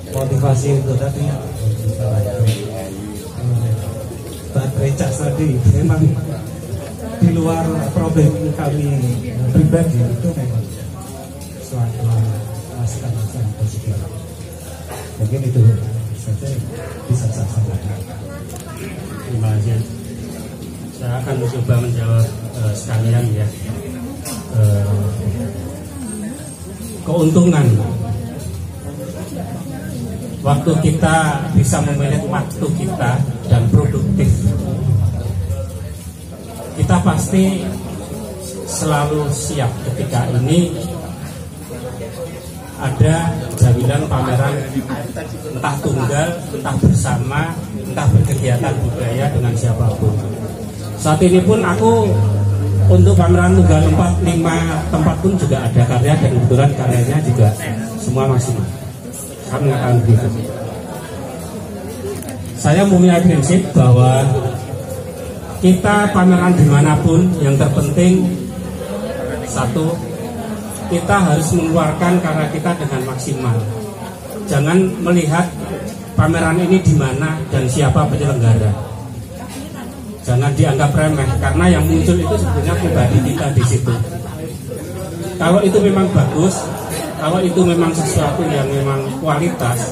motivasi itu tadi baterai cas tadi memang di luar problem kami pribadi itu memang suatu masukan yang positif. Mungkin itu saja bisa saya sampaikan. Terima kasih. Saya akan mencoba menjawab sekalian ya. Keuntungan waktu kita bisa memanage waktu kita dan produktif, kita pasti selalu siap ketika ini ada jaminan pameran entah tunggal, entah bersama, entah berkegiatan budaya dengan siapapun. Saat ini pun aku untuk pameran tunggal 4, 5 tempat pun juga ada karya, dan kebetulan karyanya juga semua masih kami akan begitu. Saya mempunyai prinsip bahwa kita pameran dimanapun yang terpenting satu, kita harus mengeluarkan karya kita dengan maksimal. Jangan melihat pameran ini di mana dan siapa penyelenggara. Jangan dianggap remeh karena yang muncul itu sebenarnya pribadi kita di situ. Kalau itu memang bagus, kalau itu memang sesuatu yang memang kualitas,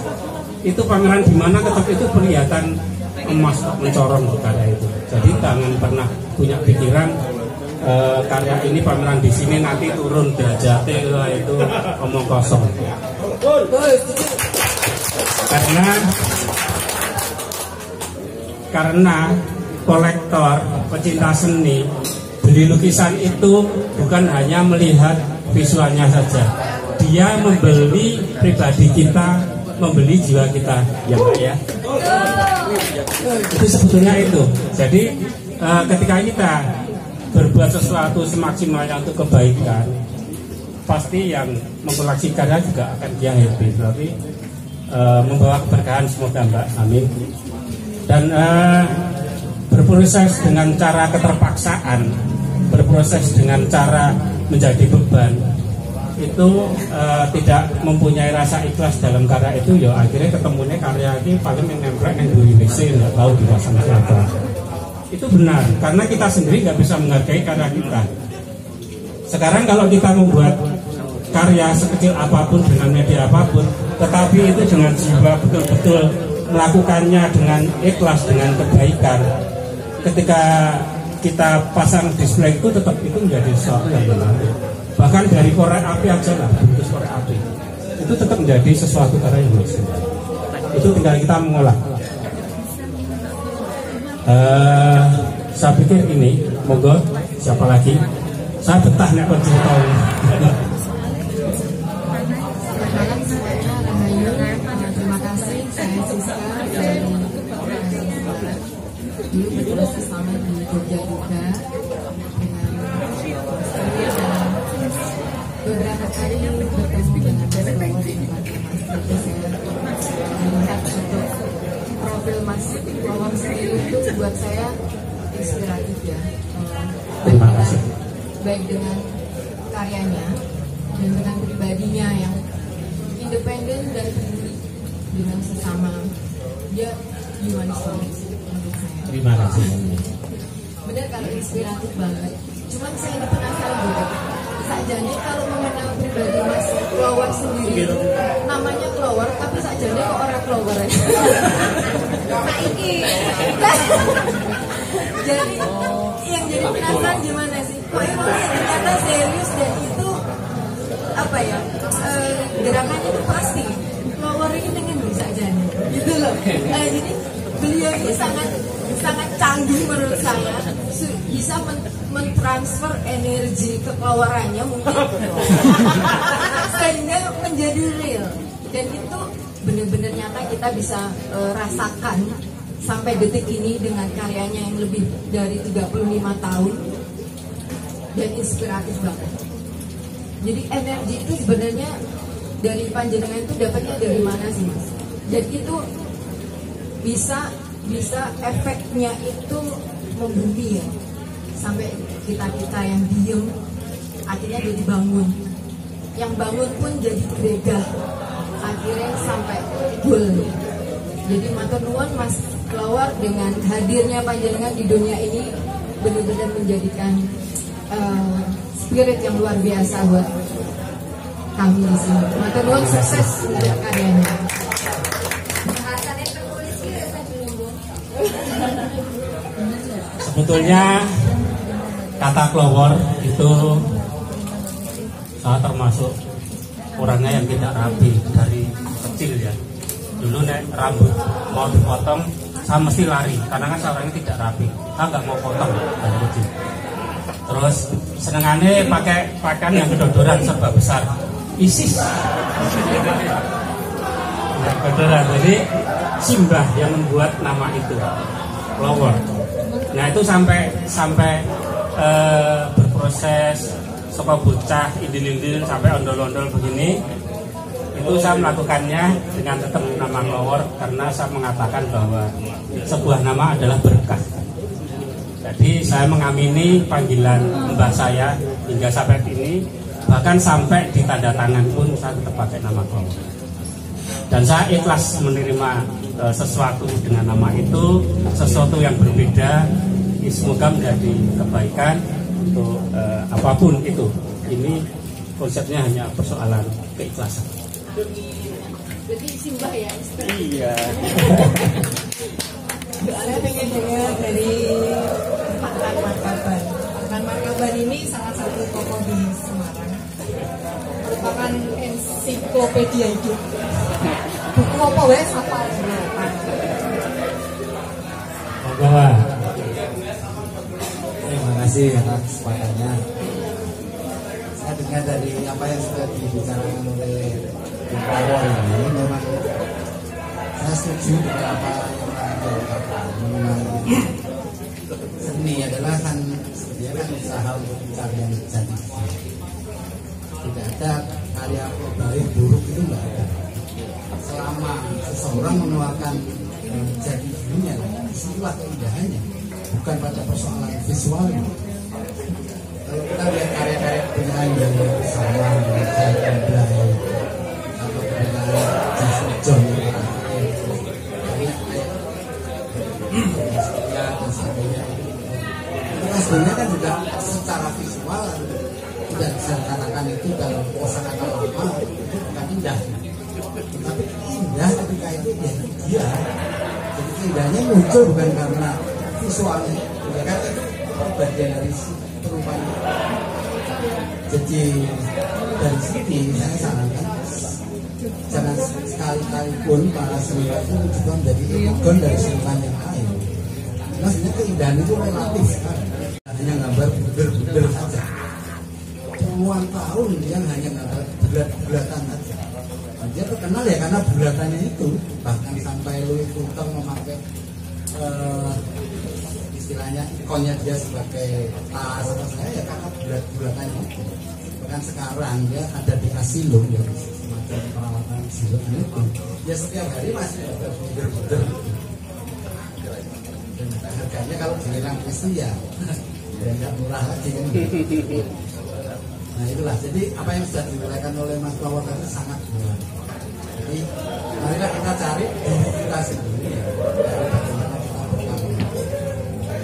itu pameran di mana tetap itu kelihatan emas mencorong karya itu. Jadi jangan pernah punya pikiran karya ini pameran di sini nanti turun derajatnya itu omong kosong. Karena kolektor, pecinta seni, beli lukisan itu bukan hanya melihat visualnya saja. Dia membeli pribadi kita, membeli jiwa kita, ya Pak ya. Itu sebetulnya itu. Jadi ketika kita berbuat sesuatu semaksimalnya untuk kebaikan, pasti yang mengkoleksi karya juga akan dia happy. Berarti membawa keberkahan semoga Mbak, amin. Dan berproses dengan cara keterpaksaan, berproses dengan cara menjadi beban, itu tidak mempunyai rasa ikhlas dalam karya itu, ya akhirnya ketemunya karya ini paling menempel yang duri WC, nggak tahu dipasang siapa. Itu benar, karena kita sendiri nggak bisa menghargai karya kita. Sekarang kalau kita membuat karya sekecil apapun dengan media apapun, tetapi itu dengan jiwa betul-betul melakukannya dengan ikhlas, dengan kebaikan, ketika kita pasang display itu tetap itu menjadi sesuatu yang menarik. Bahkan dari korek api aja lah, bungkus korek api itu tetap menjadi sesuatu karya yang lucu. Itu tinggal kita mengolah. Saya pikir ini, monggo siapa lagi? Saya betah nek kon cerita. Terima kasih, saya Siska dari dulu berproses selama di Jogja juga dengan beberapa kali bertemu dengan saya melihat untuk profil Mas Lawang sendiri itu buat saya inspiratif ya. Terima kasih. Baik dengan karyanya dan dengan pribadinya yang independen dan peduli dengan sesama. Dia humanis banget menurut saya. Terima kasih. Benar kalau inspiratif banget. Cuman saya ini penasaran juga. Sakjane kalau mengenal pribadi Mas Klower sendiri, namanya Klower, tapi sakjane kok orang Klower aja. Saiki. Jadi yang jadi penasaran gimana sih? Kok ini ternyata serius dan itu apa ya? Gerakannya itu pasti. Klower ini dengan bisa jane. Gitu loh. Jadi beliau ini sangat canggih menurut saya, bisa mentransfer energi kekeluarannya mungkin sehingga menjadi real, dan itu benar-benar nyata kita bisa rasakan sampai detik ini dengan karyanya yang lebih dari 35 tahun dan inspiratif banget. Jadi energi itu sebenarnya dari panjenengan itu dapatnya dari mana sih Mas? Dan itu bisa efeknya itu membumi ya, sampai kita yang diem akhirnya jadi bangun, yang bangun pun jadi gregal, akhirnya sampai gol. Jadi matur nuwun Mas Klower, dengan hadirnya panjenengan di dunia ini benar-benar menjadikan spirit yang luar biasa buat kami di sini. Matur nuwun, sukses untuk karyanya. Sebetulnya kata Klower itu saya termasuk orangnya yang tidak rapi dari kecil ya. Dulu nek rambut mau dipotong saya mesti lari karena kan saya orangnya tidak rapi. Saya nggak mau potong dari kecil. Terus senengannya pakai pakaian yang kedodoran serba besar. ISIS. Kedodoran. Jadi simbah yang membuat nama itu Klower. Nah itu sampai berproses saka bocah indil-indil sampai ondol-ondol begini, itu saya melakukannya dengan tetap nama Klower karena saya mengatakan bahwa sebuah nama adalah berkah. Jadi saya mengamini panggilan mbah saya hingga sampai ini, bahkan sampai di tanda tangan pun saya tetap pakai nama Klower. Dan saya ikhlas menerima sesuatu dengan nama itu, sesuatu yang berbeda, semoga menjadi kebaikan untuk apapun itu. Ini konsepnya hanya persoalan keikhlasan. Jadi simbah ya? Iya. Saya pengen dengar dari Pak Tan Markaban. Tan Markaban ini salah satu tokoh di Semarang, merupakan ensiklopedia hidup. Buku apa wes apa? Bahwa terima kasih atas kesempatannya. Saya dengar dari apa yang sudah dibicarakan oleh Klower ini, memang saya setuju dengan apa yang dikatakan mengenai seni adalah kan sebenarnya kan usaha untuk mencari yang jadi. Tidak ada karya baik buruk itu enggak ada. Selama seseorang mengeluarkan jadi dirinya, itulah keindahannya, bukan pada persoalan visualnya. Kalau kita lihat karya-karya penyanyi yang sama, kosakata lama itu bukan indah, tapi indah ketika itu ya dia. Jadi indahnya muncul bukan karena visualnya, ya kan itu bagian dari perubahan. Jadi dari sini saya sarankan jangan sekali-kali pun para seniman itu juga menjadi ikon dari seniman yang lain. Karena sebenarnya keindahan itu relatif sekali. Hanya gambar buder-buder saja. Puluhan tahun dia hanya gambar bulat-bulatan saja. Dan dia terkenal ya karena bulatannya itu. Bahkan sampai Louis Vuitton memakai istilahnya ikonnya dia sebagai tas apa saya ya karena bulat-bulatannya itu. Bahkan sekarang dia ada di Asilo ya semacam perawatan Asilo itu. Ya setiap hari masih ada buder-buder. Dan harganya kalau dibilang itu ya nggak murah lagi kan. Nah itulah, jadi apa yang sudah diuraikan oleh Mas Flower tadi sangat benar. Jadi marilah kita cari diri kita sendiri ya, dari bagaimana kita berlaku.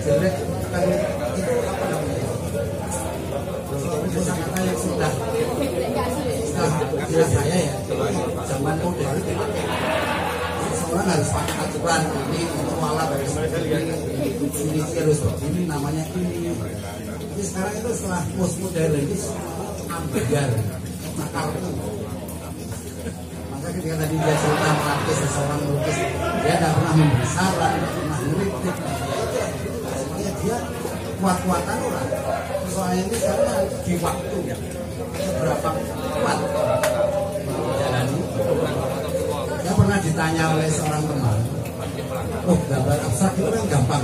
Jadi kan itu apa namanya? Kosakata yang sudah jelas saya ya zaman modern seorang harus pakai aturan ini untuk malah dari ini harus ini namanya ini. Tapi sekarang itu setelah postmodern itu ambigar akar. Maka ketika tadi dia cerita praktis seorang melukis dia tidak pernah memberi saran, tidak pernah mengkritik. Sebenarnya dia kuat-kuatan orang. Soalnya ini karena di waktu ya seberapa kuat menjalani. Saya pernah ditanya oleh seorang teman, oh gambar abstrak itu kan gampang.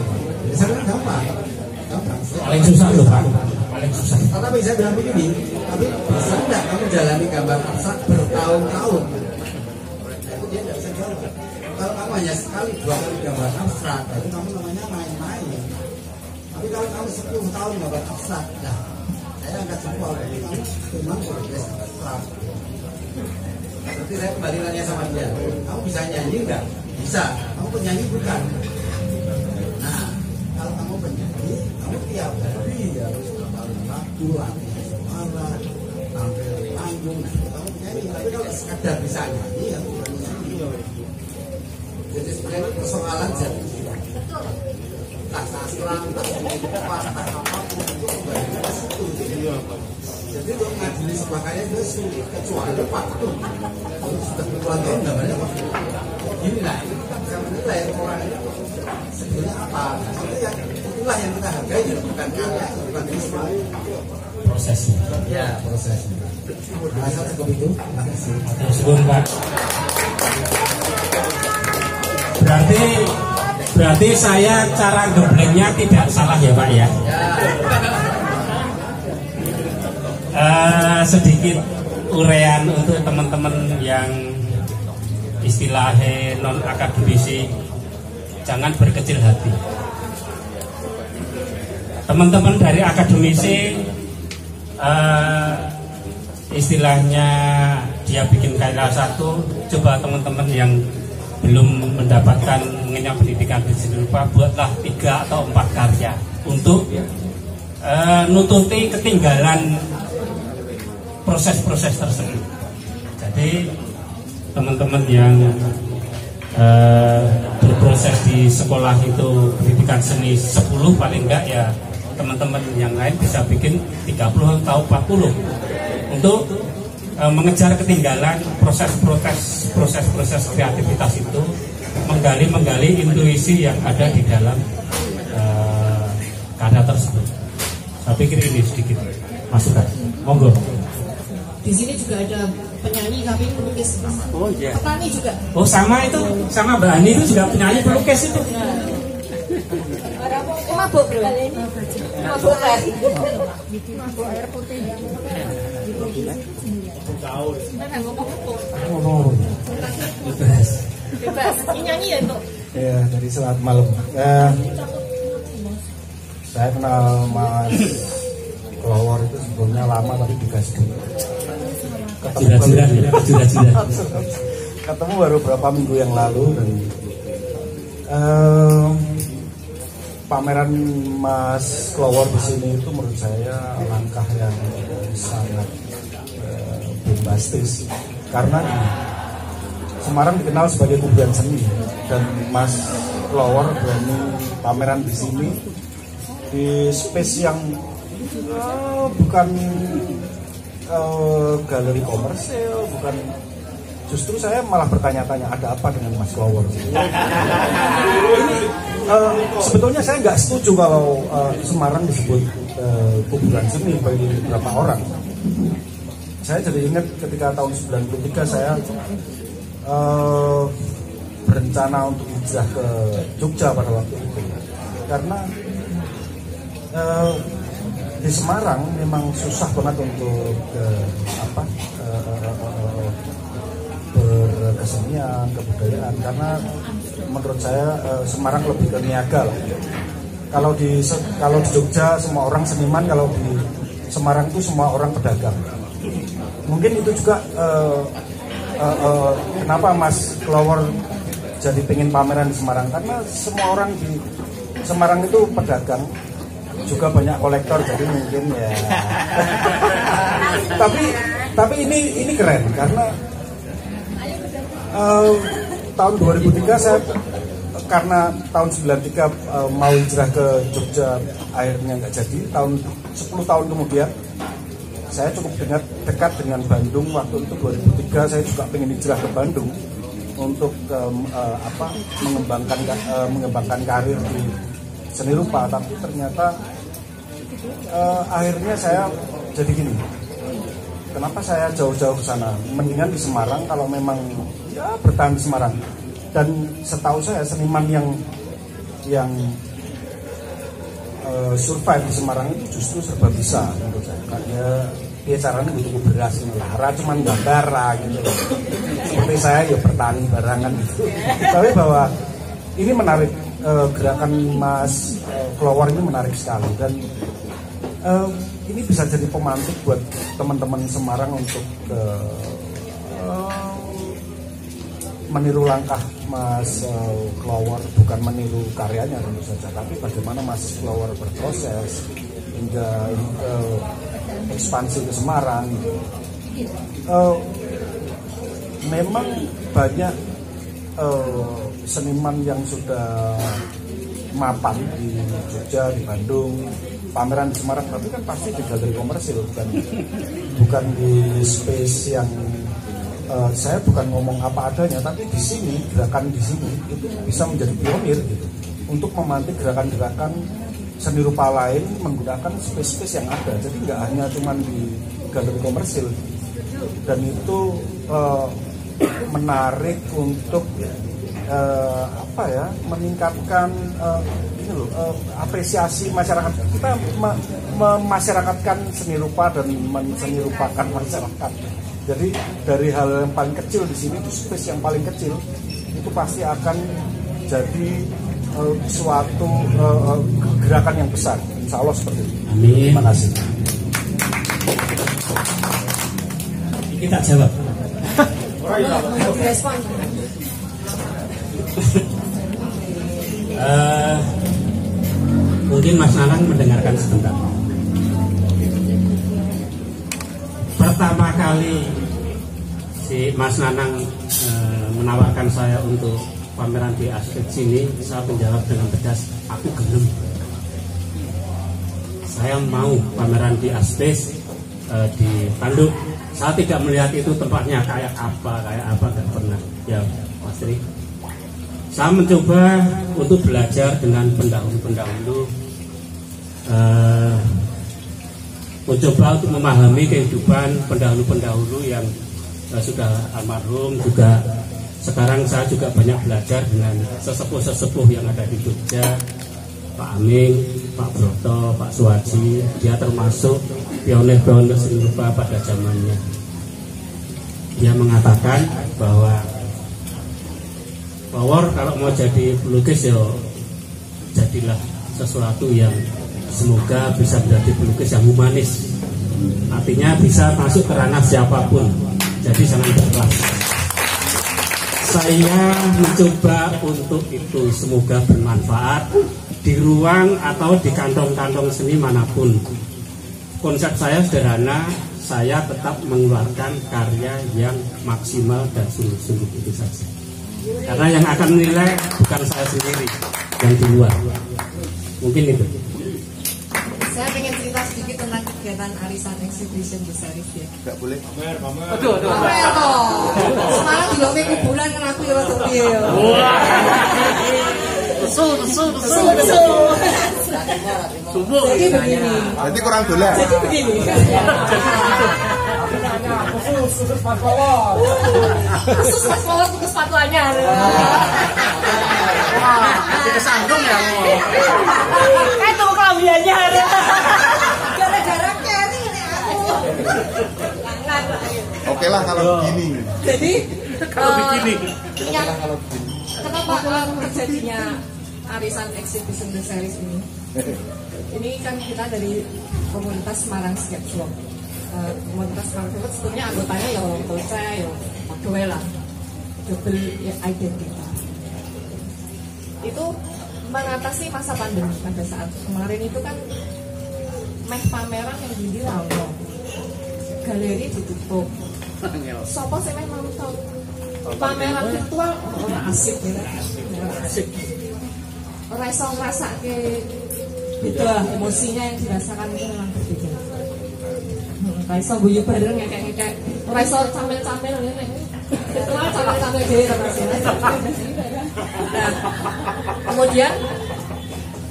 Saya bilang gampang. Paling susah loh Pak, paling susah. Tapi saya bilang begini, tapi bisa enggak kamu jalani gambar abstrak bertahun-tahun? Itu dia tidak bisa jawab. Kalau kamu hanya sekali 2 kali gambar abstrak, itu kamu namanya main-main. Tapi kalau kamu 10 tahun gambar abstrak, nah saya angkat jempol. Kamu memang progres abstrak. Berarti saya kembali nanya sama dia, kamu bisa nyanyi enggak? Bisa. Kamu penyanyi bukan? Nah, kalau kamu penyanyi, kamu tiap hari harus hafalin lagu, latihan suara, tampil di panggung. Nah, kamu penyanyi. Tapi kalau sekadar bisa nyanyi, ya bukan nyanyi. Jadi sebenarnya persoalan jadi tak sastra, tak tak apapun itu kembali ke situ. Jadi untuk mengadili sebuah karya itu sulit kecuali waktu. Kalau sudah berpuluhan tahun namanya waktu. Gini lah, ini kita bisa menilai orang ini sebetulnya apa. Itulah yang kita hargai, bukan karya, bukan visual. Prosesnya. Ya, prosesnya. Nah, saya cukup itu. Terima kasih. Syukur Pak. Berarti saya cara geblengnya tidak salah ya Pak ya. Sedikit urean untuk teman-teman yang istilahnya non akademisi, jangan berkecil hati. Teman-teman dari akademisi istilahnya dia bikin karya satu, coba teman-teman yang belum mendapatkan mengenyam pendidikan berjenis rupa, buatlah 3 atau 4 karya untuk nututi ketinggalan proses-proses tersebut. Jadi teman-teman yang berproses di sekolah itu pendidikan seni 10 paling enggak ya teman-teman yang lain bisa bikin 30 atau 40 untuk mengejar ketinggalan proses kreativitas itu, menggali intuisi yang ada di dalam karya tersebut. Saya pikir ini sedikit masukan. Monggo. Di sini juga ada penyanyi tapi pelukis. Oh iya. Petani juga. Oh sama itu, sama Mbak Ani itu juga penyanyi pelukis itu. Mabuk bro. Mabuk air. Mabuk air putih. Ngomong. Bebas. Ini nyanyi ya itu. Ya dari selamat malam. Saya kenal Mas Flower itu sebelumnya lama tapi dikasih ketemu baru beberapa minggu yang lalu dan pameran Mas Flower di sini itu menurut saya langkah yang sangat bombastis karena Semarang dikenal sebagai kuburan seni dan Mas Flower berani pameran di sini di space yang bukan galeri komersil, bukan. Justru saya malah bertanya-tanya ada apa dengan Mas Flower. Sebetulnya saya nggak setuju kalau Semarang disebut kuburan seni bagi beberapa orang. Saya jadi ingat ketika tahun 93 saya berencana untuk hijrah ke Jogja pada waktu itu, karena di Semarang memang susah banget untuk berkesenian, kebudayaan, karena menurut saya Semarang lebih ke niaga lah. Kalau di Jogja semua orang seniman, kalau di Semarang itu semua orang pedagang. Mungkin itu juga kenapa Mas Flower jadi pengen pameran di Semarang, karena semua orang di Semarang itu pedagang, juga banyak kolektor, jadi mungkin ya. tapi ini keren karena tahun 2003 saya karena tahun 93 mau hijrah ke Jogja, akhirnya nggak jadi. 10 tahun kemudian saya cukup dekat dengan Bandung. Waktu itu 2003 saya juga pengen hijrah ke Bandung untuk mengembangkan karir di seni rupa, tapi ternyata akhirnya saya jadi gini. Kenapa saya jauh-jauh ke sana? Mendingan di Semarang kalau memang ya bertahan di Semarang. Dan setahu saya seniman yang survive di Semarang itu justru serba bisa menurut saya. Karena dia caranya butuh beras ini lah, cuman gambar gitu. Seperti saya ya bertani barangan gitu. Tapi bahwa ini menarik, gerakan Mas Flower ini menarik sekali, dan ini bisa jadi pemantik buat teman-teman Semarang untuk meniru langkah Mas Flower, bukan meniru karyanya tentu saja, tapi bagaimana Mas Flower berproses hingga ekspansi ke Semarang. Memang banyak seniman yang sudah mapan di Jogja, di Bandung, pameran di Semarang, tapi kan pasti di galeri komersil, bukan di space yang saya bukan ngomong apa adanya, tapi di sini gerakan di sini itu bisa menjadi pionir gitu untuk memantik gerakan-gerakan seni rupa lain menggunakan space-space yang ada. Jadi nggak hanya cuma di galeri komersil, dan itu menarik untuk meningkatkan apresiasi masyarakat kita, memasyarakatkan seni rupa dan seni rupakan masyarakat. Jadi dari hal yang paling kecil di sini, di space yang paling kecil itu pasti akan jadi suatu gerakan yang besar. Insya Allah seperti itu. Amin. Terima kasih. Kita jawab. Mungkin Mas Nanang mendengarkan sebentar. Pertama kali si Mas Nanang menawarkan saya untuk pameran di Aspek sini, saya menjawab dengan tegas, aku gelem. Saya mau pameran di Aspek di Bandung. Saya tidak melihat itu tempatnya kayak apa, nggak pernah. Ya, Mas Tri. Saya mencoba untuk belajar dengan pendahulu-pendahulu, mencoba untuk memahami kehidupan pendahulu-pendahulu yang sudah almarhum. Juga sekarang saya juga banyak belajar dengan sesepuh-sesepuh yang ada di Jogja, Pak Aming, Pak Broto, Pak Suwaji. Dia termasuk pionir-pionir seni rupa pada zamannya. Dia mengatakan bahwa Flower kalau mau jadi pelukis ya jadilah sesuatu yang semoga bisa menjadi pelukis yang humanis. Artinya bisa masuk ke ranah siapapun. Jadi jangan berkelas. Saya mencoba untuk itu, semoga bermanfaat di ruang atau di kantong-kantong seni manapun. Konsep saya sederhana, saya tetap mengeluarkan karya yang maksimal dan sungguh-sungguh itu saja. Karena yang akan menilai bukan saya sendiri, yang di luar. Mungkin itu. Saya pengen cerita sedikit tentang kegiatan arisan exhibition di series ya. Enggak boleh. Aduh. Semalam di lope kubulan kan aku ya rada piye ya. Besul. Jadi begini. Berarti kurang dolar. Jadi begini. Khusus Mas Lawar tuh sepatu anyar. Nanti kesandung ya lo. Kayak tuh kelambi anyar. Gara-gara carry nih aku. Oke lah kalau begini. Jadi Kalau begini. kenapa terjadinya arisan exhibition the series ini? Ini kan kita dari komunitas Semarang Sketchwork. Komunitas Semarang Sketchwork sebetulnya anggotanya ya Tolce, ya Madowe lah, double identitas. Itu mengatasi masa pandemi pada saat kemarin itu kan meh pameran yang di Rauno, galeri ditutup. Sopo sih mau tahu pameran virtual orang asik ya, orang asik. Orang iso ngrasake beda emosinya yang dirasakan itu memang berbeda. Ora iso guyu bareng ngekek-ngekek, ora iso camel-camel ngene. Virtual camel-camel dhewe ta Mas. Nah, kemudian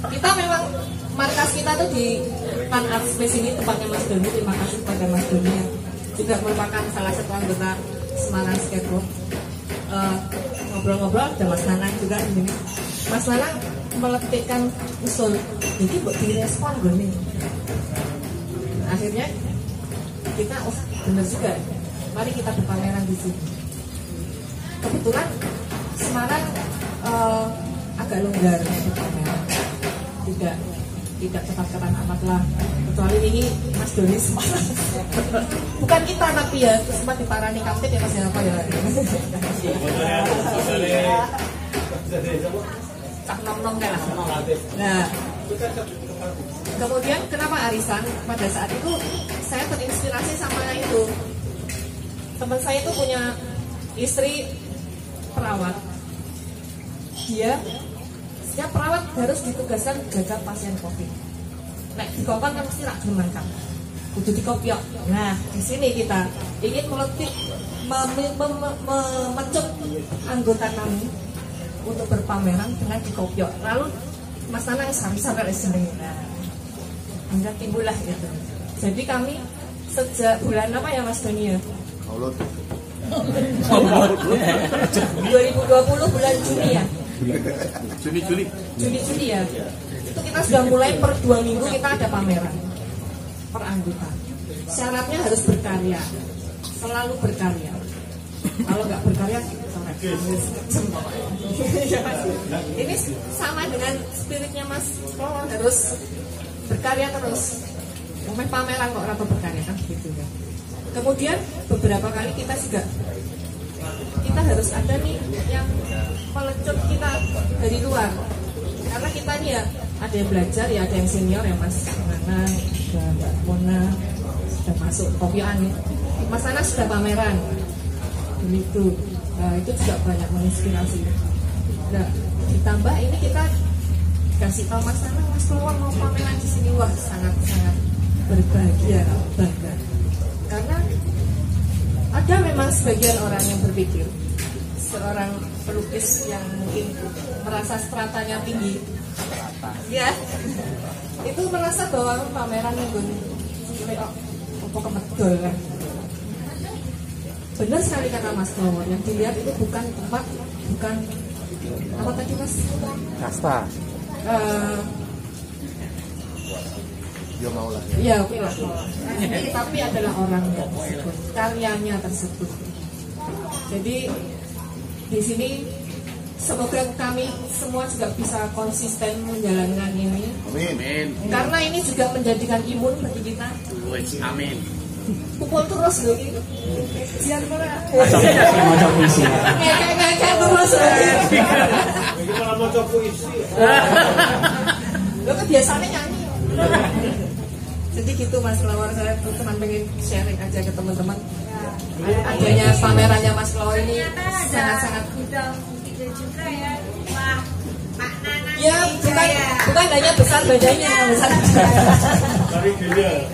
kita memang markas kita tuh di Pan Art Space ini tempatnya Mas Doni. Terima kasih kepada Mas Doni yang juga merupakan salah satu anggota Semarang Sketchwork. Ngobrol-ngobrol ada Mas Nanang juga di sini. Mas Nanang meletikkan usul, jadi buat direspon gini. Akhirnya kita benar juga, mari kita berpameran di sini. Kebetulan Semarang agak longgar berpameran, tidak ketat-ketat amat lah. Kecuali ini Mas Doni Semarang. Bukan kita tapi ya sempat diparani kapten ya Mas ya apa ya. Nom-nom lah. Nah, kemudian kenapa arisan? Pada saat itu saya terinspirasi sama itu. Teman saya itu punya istri perawat. Dia setiap perawat harus ditugaskan jaga pasien COVID. Nek dikongkon kan mesti rak dimakan. Kudu dikopiok. Nah, di sini kita ingin meletik memecut anggota kami untuk berpameran dengan dikopiok. Lalu Mas Nanang sampai sini. Nah, hingga timbullah gitu. Jadi kami sejak bulan apa ya Mas Doni ya? 2020 bulan Juni ya. Juni ya. Itu kita sudah mulai per 2 minggu kita ada pameran per anggota. Syaratnya harus berkarya, selalu berkarya. Kalau nggak berkarya, ini sama dengan spiritnya Mas Lawar, harus berkarya terus. Main pameran kok rata berkarya kan gitu kan. Kemudian beberapa kali kita juga harus ada nih yang melecut kita dari luar. Karena kita nih ya ada yang belajar ya, ada yang senior ya Mas Nanang, Mbak Mona sudah masuk kopioan nih. Mas Nanang sudah pameran. Begitu. Nah, itu juga banyak menginspirasi. Nah, ditambah ini kita kasih tahu Mas Nanang, Mas Lawar mau pameran di sini, wah sangat-sangat berbahagia, bangga. Karena ada memang sebagian orang yang berpikir seorang pelukis yang mungkin merasa stratanya tinggi, ya, itu merasa bahwa pameran yang gue kemedol kan. Benar sekali kata Mas Lawar, yang dilihat itu bukan tempat, bukan apa tadi Mas? Kasta. Ya mau lah. Iya, oke lah. Tapi adalah orangnya tersebut, karyanya tersebut. Jadi di sini semoga kami semua juga bisa konsisten menjalankan ini. Amin. Karena ini juga menjadikan imun bagi kita. Amin. Pukul terus loh ini. Biar mana? Macam puisi. Kayak terus. Ini malah mau puisi. Lo kebiasaannya nyanyi. Jadi gitu Mas Flower, saya cuma pengen sharing aja ke teman-teman. Adanya pamerannya Mas Flower ini sangat-sangat juga ya. Wah, Pak Nana. Ya, bukan hanya besar badannya, besar Dari dia.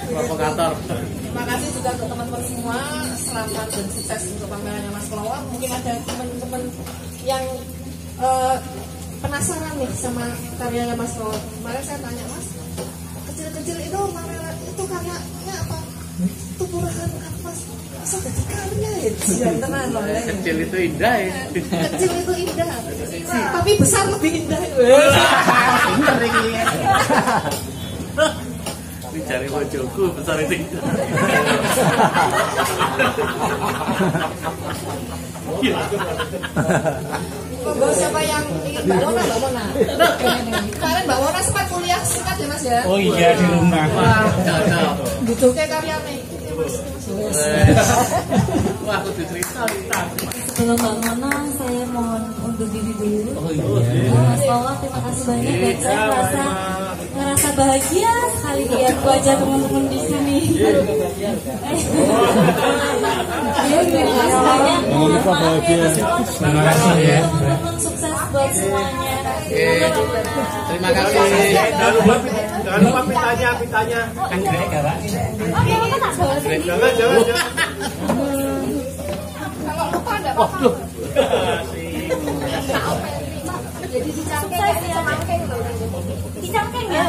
Provokator. Terima kasih juga ke teman-teman semua. Selamat dan sukses untuk pamerannya Mas Flower. Mungkin ada teman-teman yang penasaran nih sama karyanya Mas Flower. Kemarin saya tanya, Mas, kecil-kecil itu karyanya apa? Itu purahan apa? Masa jadi karya ya? Jangan loh. Kecil itu indah ya. Kecil itu indah. Tapi besar lebih indah. Ini cari bojoku besar itu. Monggo siapa yang ingin Mbak Mona? Kemarin Mbak Mona sempat kuliah singkat ya Mas ya? Oh iya di rumah. Cocok. Butuhnya karyanya. Wah, aku dicerita. Sebelum Mbak Mona, saya mohon undur diri dulu. Oh iya. Mas Flower, terima kasih banyak dan saya merasa bahagia sekali lihat wajah teman-teman di sini. Terima kasih banyak. Terima kasih ya. Teman-teman sukses buat semuanya. Terima kasih. Jangan lupa pitanya. Anggrek ya Pak. Oke, kita tak bawa sini. Jangan. Kalau lupa enggak apa-apa. Jadi dicangkeng ya, semangkeng loh. Dicangkeng ya.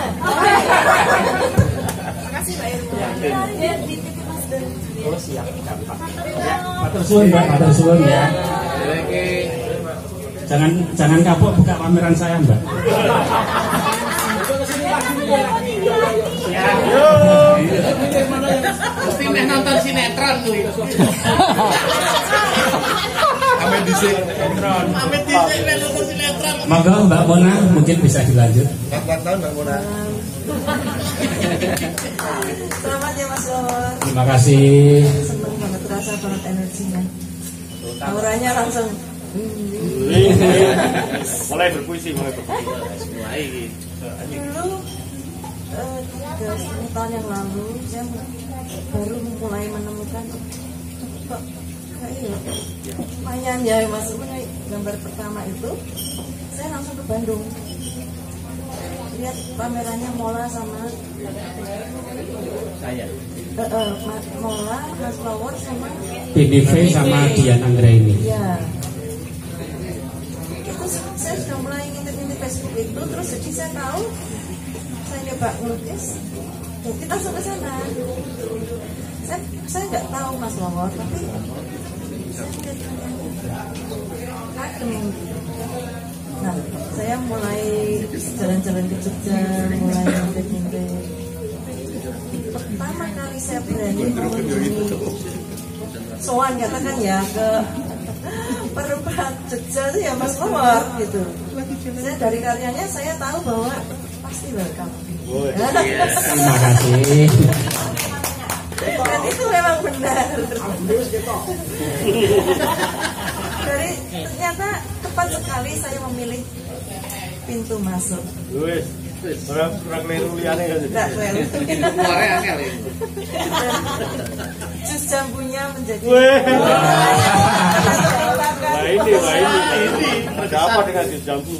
Makasih Mbak Irma. Biar dititip Mas Dan. Oh siap, gampang. Matur suwun Mbak, matur suwun ya. Jangan kapok buka pameran saya Mbak. Mesti nonton sinetron tuh. Amin disik. Nonton sinetron. Monggo Mbak Mona mungkin bisa dilanjut. Selamat tahun Mbak Mona. Selamat ya Mas Flower. Terima kasih. Seneng banget, terasa banget energinya. Auranya langsung. Mulai berpuisi. Dulu 30 tahun yang lalu saya baru mulai menemukan kok kayak lumayan ya maksudnya gambar pertama itu saya langsung ke Bandung lihat pamerannya Mola sama Saya. Mola, Mas Flower sama PDV sama Dian Anggraini. ya itu saya sudah mulai ngintip-ngintip Facebook itu terus jadi saya tahu saya nyoba ngelukis kita langsung ke sana saya nggak tahu Mas Flower tapi saya kagum. Nah saya mulai jalan-jalan ke Jogja mulai ngintip-ngintip pertama kali saya berani mengunjungi soan katakan ya ke perempat Jogja itu ya Mas Flower gitu. Saya dari karyanya saya tahu bahwa pasti welcome. Terima kasih. Dan itu memang benar. Dari ternyata tepat sekali saya memilih pintu masuk. Luis. Orang keliru liane ya. Enggak keliru. Keluarnya angel ya. Jus jambunya menjadi. Wah ini. Ada apa dengan jus jambu?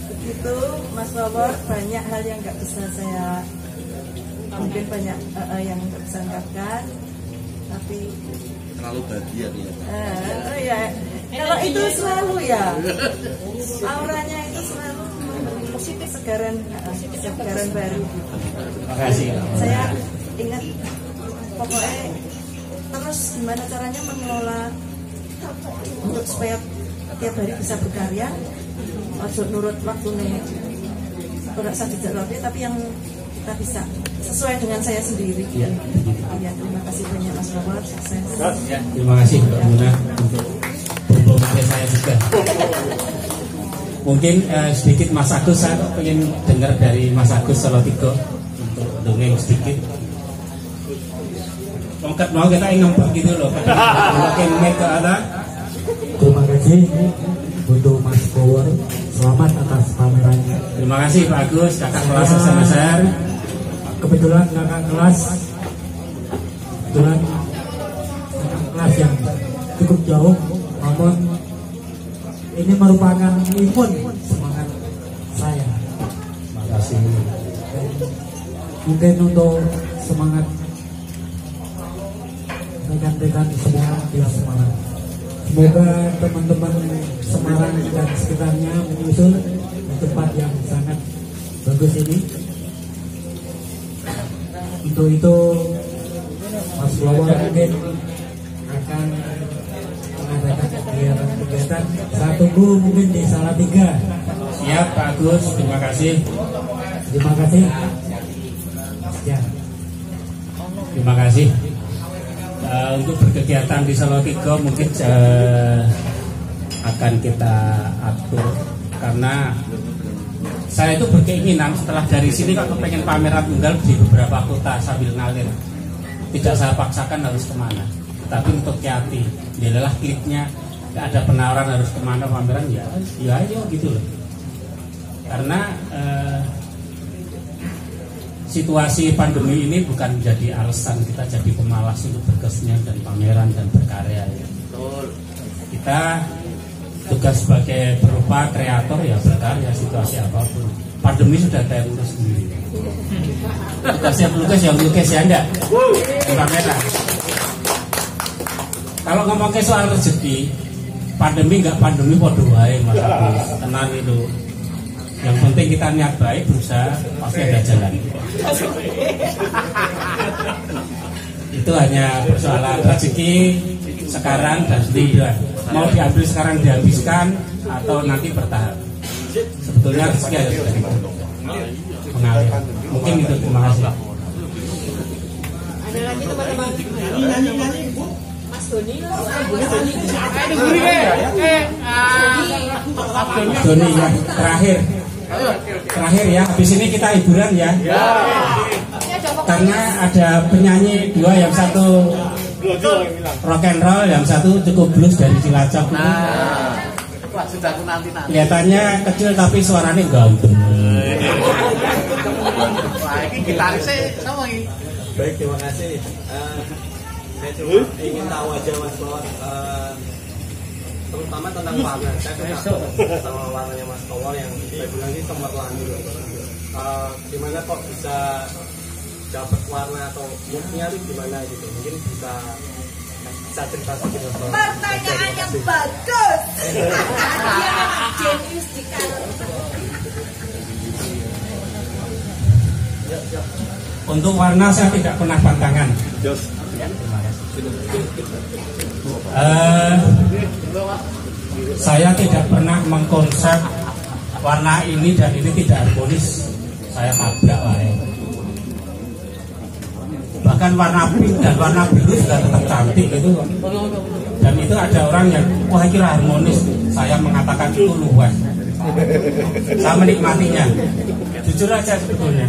Begitu Mas Flower, banyak hal yang nggak bisa saya mungkin banyak yang nggak bisa ungkapkan, tapi Terlalu bahagia nih ya. Kalau itu selalu ya, auranya itu selalu memberi positif segaran baru. Terima kasih. Saya ingat pokoknya terus gimana caranya mengelola untuk supaya tiap hari bisa berkarya. Ojo nurut waktu nih berasa tidak roti tapi yang kita bisa sesuai dengan saya sendiri. Iya, terima kasih banyak Mas Flower, sukses. Terima kasih Mbak Mona untuk berkomentar saya juga. Mungkin sedikit Mas Agus, saya ingin dengar dari Mas Agus Solotigo untuk dongeng sedikit. Tongkat mau kita ngempet gitu loh. Mungkin ke ada. Terima kasih untuk Mas Flower selamat atas pamerannya. Terima kasih Pak Agus, kakak kelas sama saya. Kebetulan kakak kelas yang cukup jauh, namun ini merupakan imun semangat saya. Terima kasih. Mungkin untuk semangat rekan-rekan semua biar semangat. Semoga teman-teman Semarang dan sekitarnya menyusul di tempat yang sangat bagus ini. Untuk itu Mas Flower mungkin akan mengadakan kegiatan. Saya tunggu mungkin di Salatiga. Siap Pak Agus, terima kasih. Terima kasih. Ya. Terima kasih. Untuk berkegiatan di Salatiga mungkin akan kita atur, karena saya itu berkeinginan setelah dari sini kalau pengen pameran tunggal di beberapa kota sambil ngalir, tidak saya paksakan harus kemana, tapi untuk hati jadilah kliknya, nggak ada penawaran harus kemana pameran, ya ayo gitu loh. Karena situasi pandemi ini bukan menjadi alasan kita jadi pemalas untuk berkesenian dan pameran dan berkarya ya. Kita tugas sebagai berupa kreator ya berkarya situasi apapun. Pandemi sudah kayak lulus sendiri. Tugasnya pelukis yang lukis ya enggak? Pameran. Kalau ngomong ke soal rezeki, pandemi enggak pandemi podo wae Mas Agus. Tenang itu. Yang penting kita niat baik, berusaha, pasti ada jalan. Itu hanya persoalan rezeki sekarang dan sudah. Mau diambil sekarang dihabiskan atau nanti bertahap. Sebetulnya rezeki harus mengalir. Mungkin itu, terima kasih. Ada lagi teman-teman? Mas Doni, Mas Doni ya, terakhir ya, habis ini kita hiburan ya. Karena ada penyanyi dua, yang satu rock and roll, yang satu cukup blues dari Cilacap. Kelihatannya kecil tapi suaranya ganteng. Baik, terima kasih. Saya cuma ingin tahu aja Mas Flower, terutama tentang warna. Saya suka sama warnanya Mas Flower yang saya bilang ini cemerlang gitu. Gimana kok bisa dapat warna atau moodnya itu gimana gitu? Mungkin bisa cerita sedikit. Pertanyaan yang bagus. Jenius di Untuk warna saya tidak pernah pantangan. Saya tidak pernah mengkonsep warna ini dan ini tidak harmonis. Saya tabrak wae. Bahkan warna pink dan warna biru juga tetap cantik itu. Dan itu ada orang yang wah kira harmonis. Saya mengatakan itu luas. Saya menikmatinya. Jujur aja sebetulnya.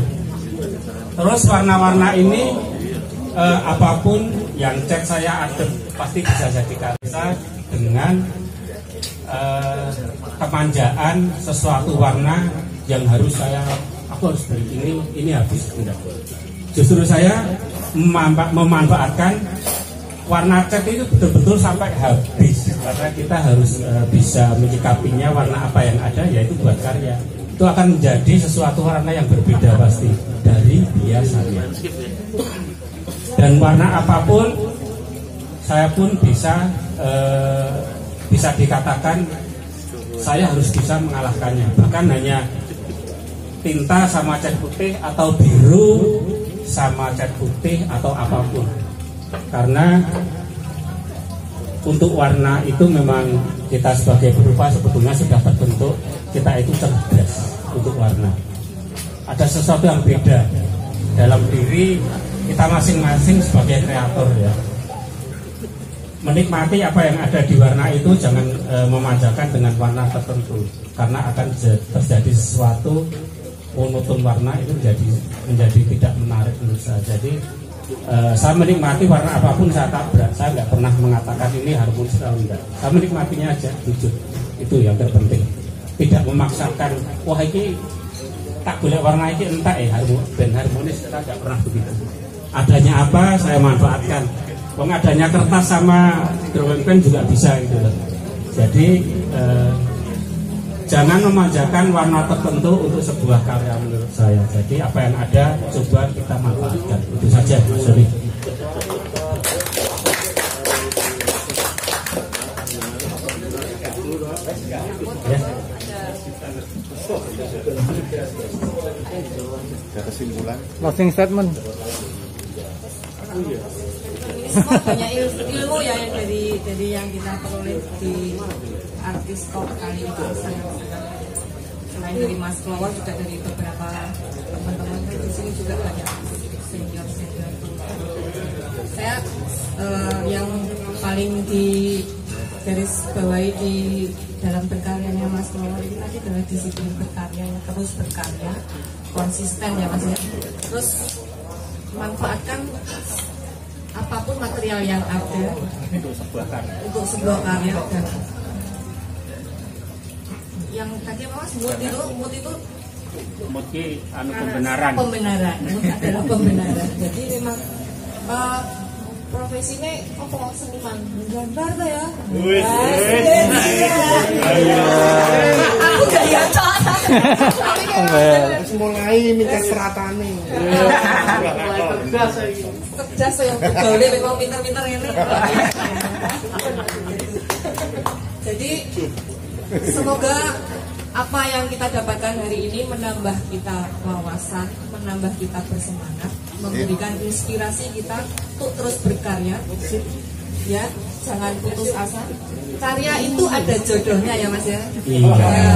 Terus warna-warna ini apapun yang cek saya ada pasti bisa jadi karya dengan kemanjaan sesuatu warna yang harus aku harus beli ini habis enggak. Justru saya memanfaatkan warna cat itu betul-betul sampai habis, karena kita harus bisa menyikapinya warna apa yang ada yaitu buat karya. Itu akan menjadi sesuatu warna yang berbeda pasti dari biasanya. Dan warna apapun saya pun bisa dikatakan saya harus bisa mengalahkannya. Bahkan hanya tinta sama cat putih atau biru sama cat putih atau apapun. Karena untuk warna itu memang kita sebagai perupa sebetulnya sudah terbentuk, kita itu cerdas untuk warna. Ada sesuatu yang beda dalam diri kita masing-masing sebagai kreator ya. Menikmati apa yang ada di warna itu, jangan memanjakan dengan warna tertentu, karena akan terjadi sesuatu monoton warna itu menjadi tidak menarik menurut saya. Jadi saya menikmati warna apapun saya tabrak. Saya nggak pernah mengatakan ini harmonis atau enggak. Saya menikmatinya aja, jujur. Itu yang terpenting. tidak memaksakan, wah ini tak boleh warna ini entak ben harmonis, kita tidak pernah begitu. Adanya apa saya manfaatkan. Wong adanya kertas sama drawing pen juga bisa gitu loh. Jadi jangan memanjakan warna tertentu untuk sebuah karya menurut saya. Jadi apa yang ada coba kita manfaatkan. Itu saja Mas Suri. Ya. Kesimpulan. Closing statement. Ini semua banyak ilmu ya yang dari yang kita peroleh di artis top kali ini. Selain dari Mas Flower juga dari beberapa teman-teman di sini juga banyak senior. Saya yang paling di garis bawahi di dalam berkaryanya Mas Flower ini tadi adalah disiplin berkarya, terus berkarya konsisten ya Mas ya. Terus manfaatkan apapun material yang ada untuk sebuah karya. Dan yang tadi apa Mas, mood itu pembenaran. Pembenaran, mood adalah pembenaran. Jadi memang profesinya apa seniman gambar tuh ya. Aku gak ya mulai minta seratane. Cerdas ya, gaulnya memang pintar-pintar ini. Jadi semoga apa yang kita dapatkan hari ini menambah kita wawasan, menambah kita bersemangat, memberikan inspirasi kita untuk terus berkarya. Ya, jangan putus asa. Karya itu ada jodohnya ya Mas ya. Ya.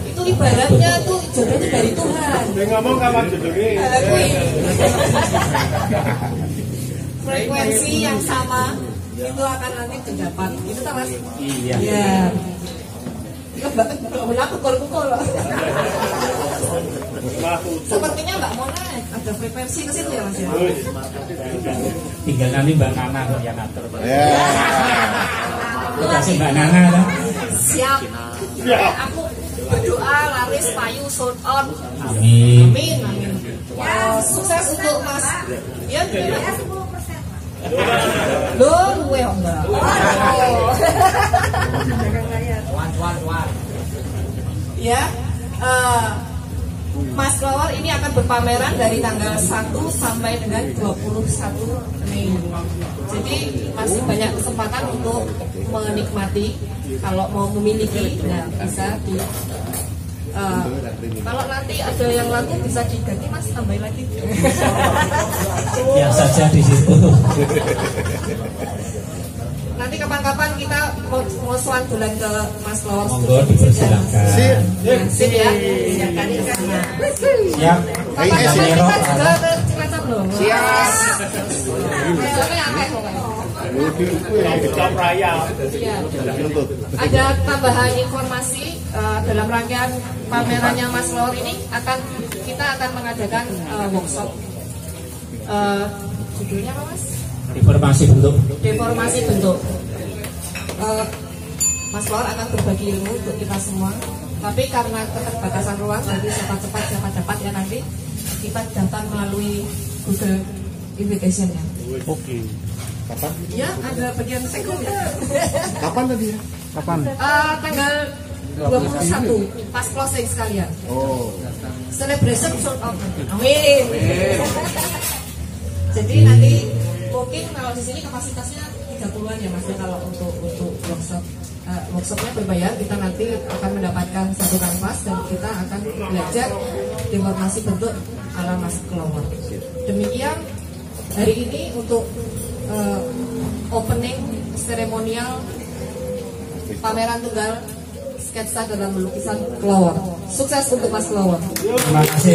Itu ibaratnya tuh jodohnya dari Tuhan. Dia ngomong kapan jodohnya? Frekuensi yang sama itu akan nanti terdapat. Itu tak Mas? Iya. Ya. Mbak pukul-pukul. Sepertinya Mbak Mona ada frekuensi ke situ ya Mas ya. Tinggal nanti Mbak Nana kok yang ngatur. Kasih Mbak Nana lah. Siap. Aku berdoa laris payu sold out. Amin. Amin. Ya, sukses untuk Mas. Ya, 10%. Loh, gue enggak. Ya, Mas Flower ini akan berpameran dari tanggal 1 sampai dengan 21 Mei. Jadi masih banyak kesempatan untuk menikmati. Kalau mau memiliki, nah bisa di. Kalau nanti ada yang laku bisa diganti Mas, tambahin lagi. Ya saja di situ. Nanti kapan-kapan kita mau soal bulan ke Mas Flower. Monggo dipersilakan. Sip ya. Silakan di sana. Siap. Kapan-kapan kita juga ke Cilacap loh. Siap. Ada tambahan informasi dalam rangkaian pamerannya Mas Flower ini kita akan mengadakan workshop. Judulnya apa Mas? Deformasi bentuk. Deformasi bentuk. Mas Flower akan berbagi ilmu untuk kita semua. Tapi karena keterbatasan ruang, jadi siapa cepat ya nanti kita daftar melalui Google Invitation ya. Oke. Kapan? Ya, ada bagian sekund ya. Kapan tadi ya? Kapan? Tanggal 21 pas closing sekalian. Oh. Celebration sold out. Amin. Jadi nanti mungkin kalau di sini kapasitasnya 30-an ya Mas kalau untuk workshop. Workshopnya berbayar, kita nanti akan mendapatkan satu kanvas dan kita akan belajar deformasi bentuk ala Mas Flower. Demikian hari ini untuk opening seremonial pameran tunggal sketsa dalam lukisan Flower. Sukses untuk Mas Flower. Terima kasih.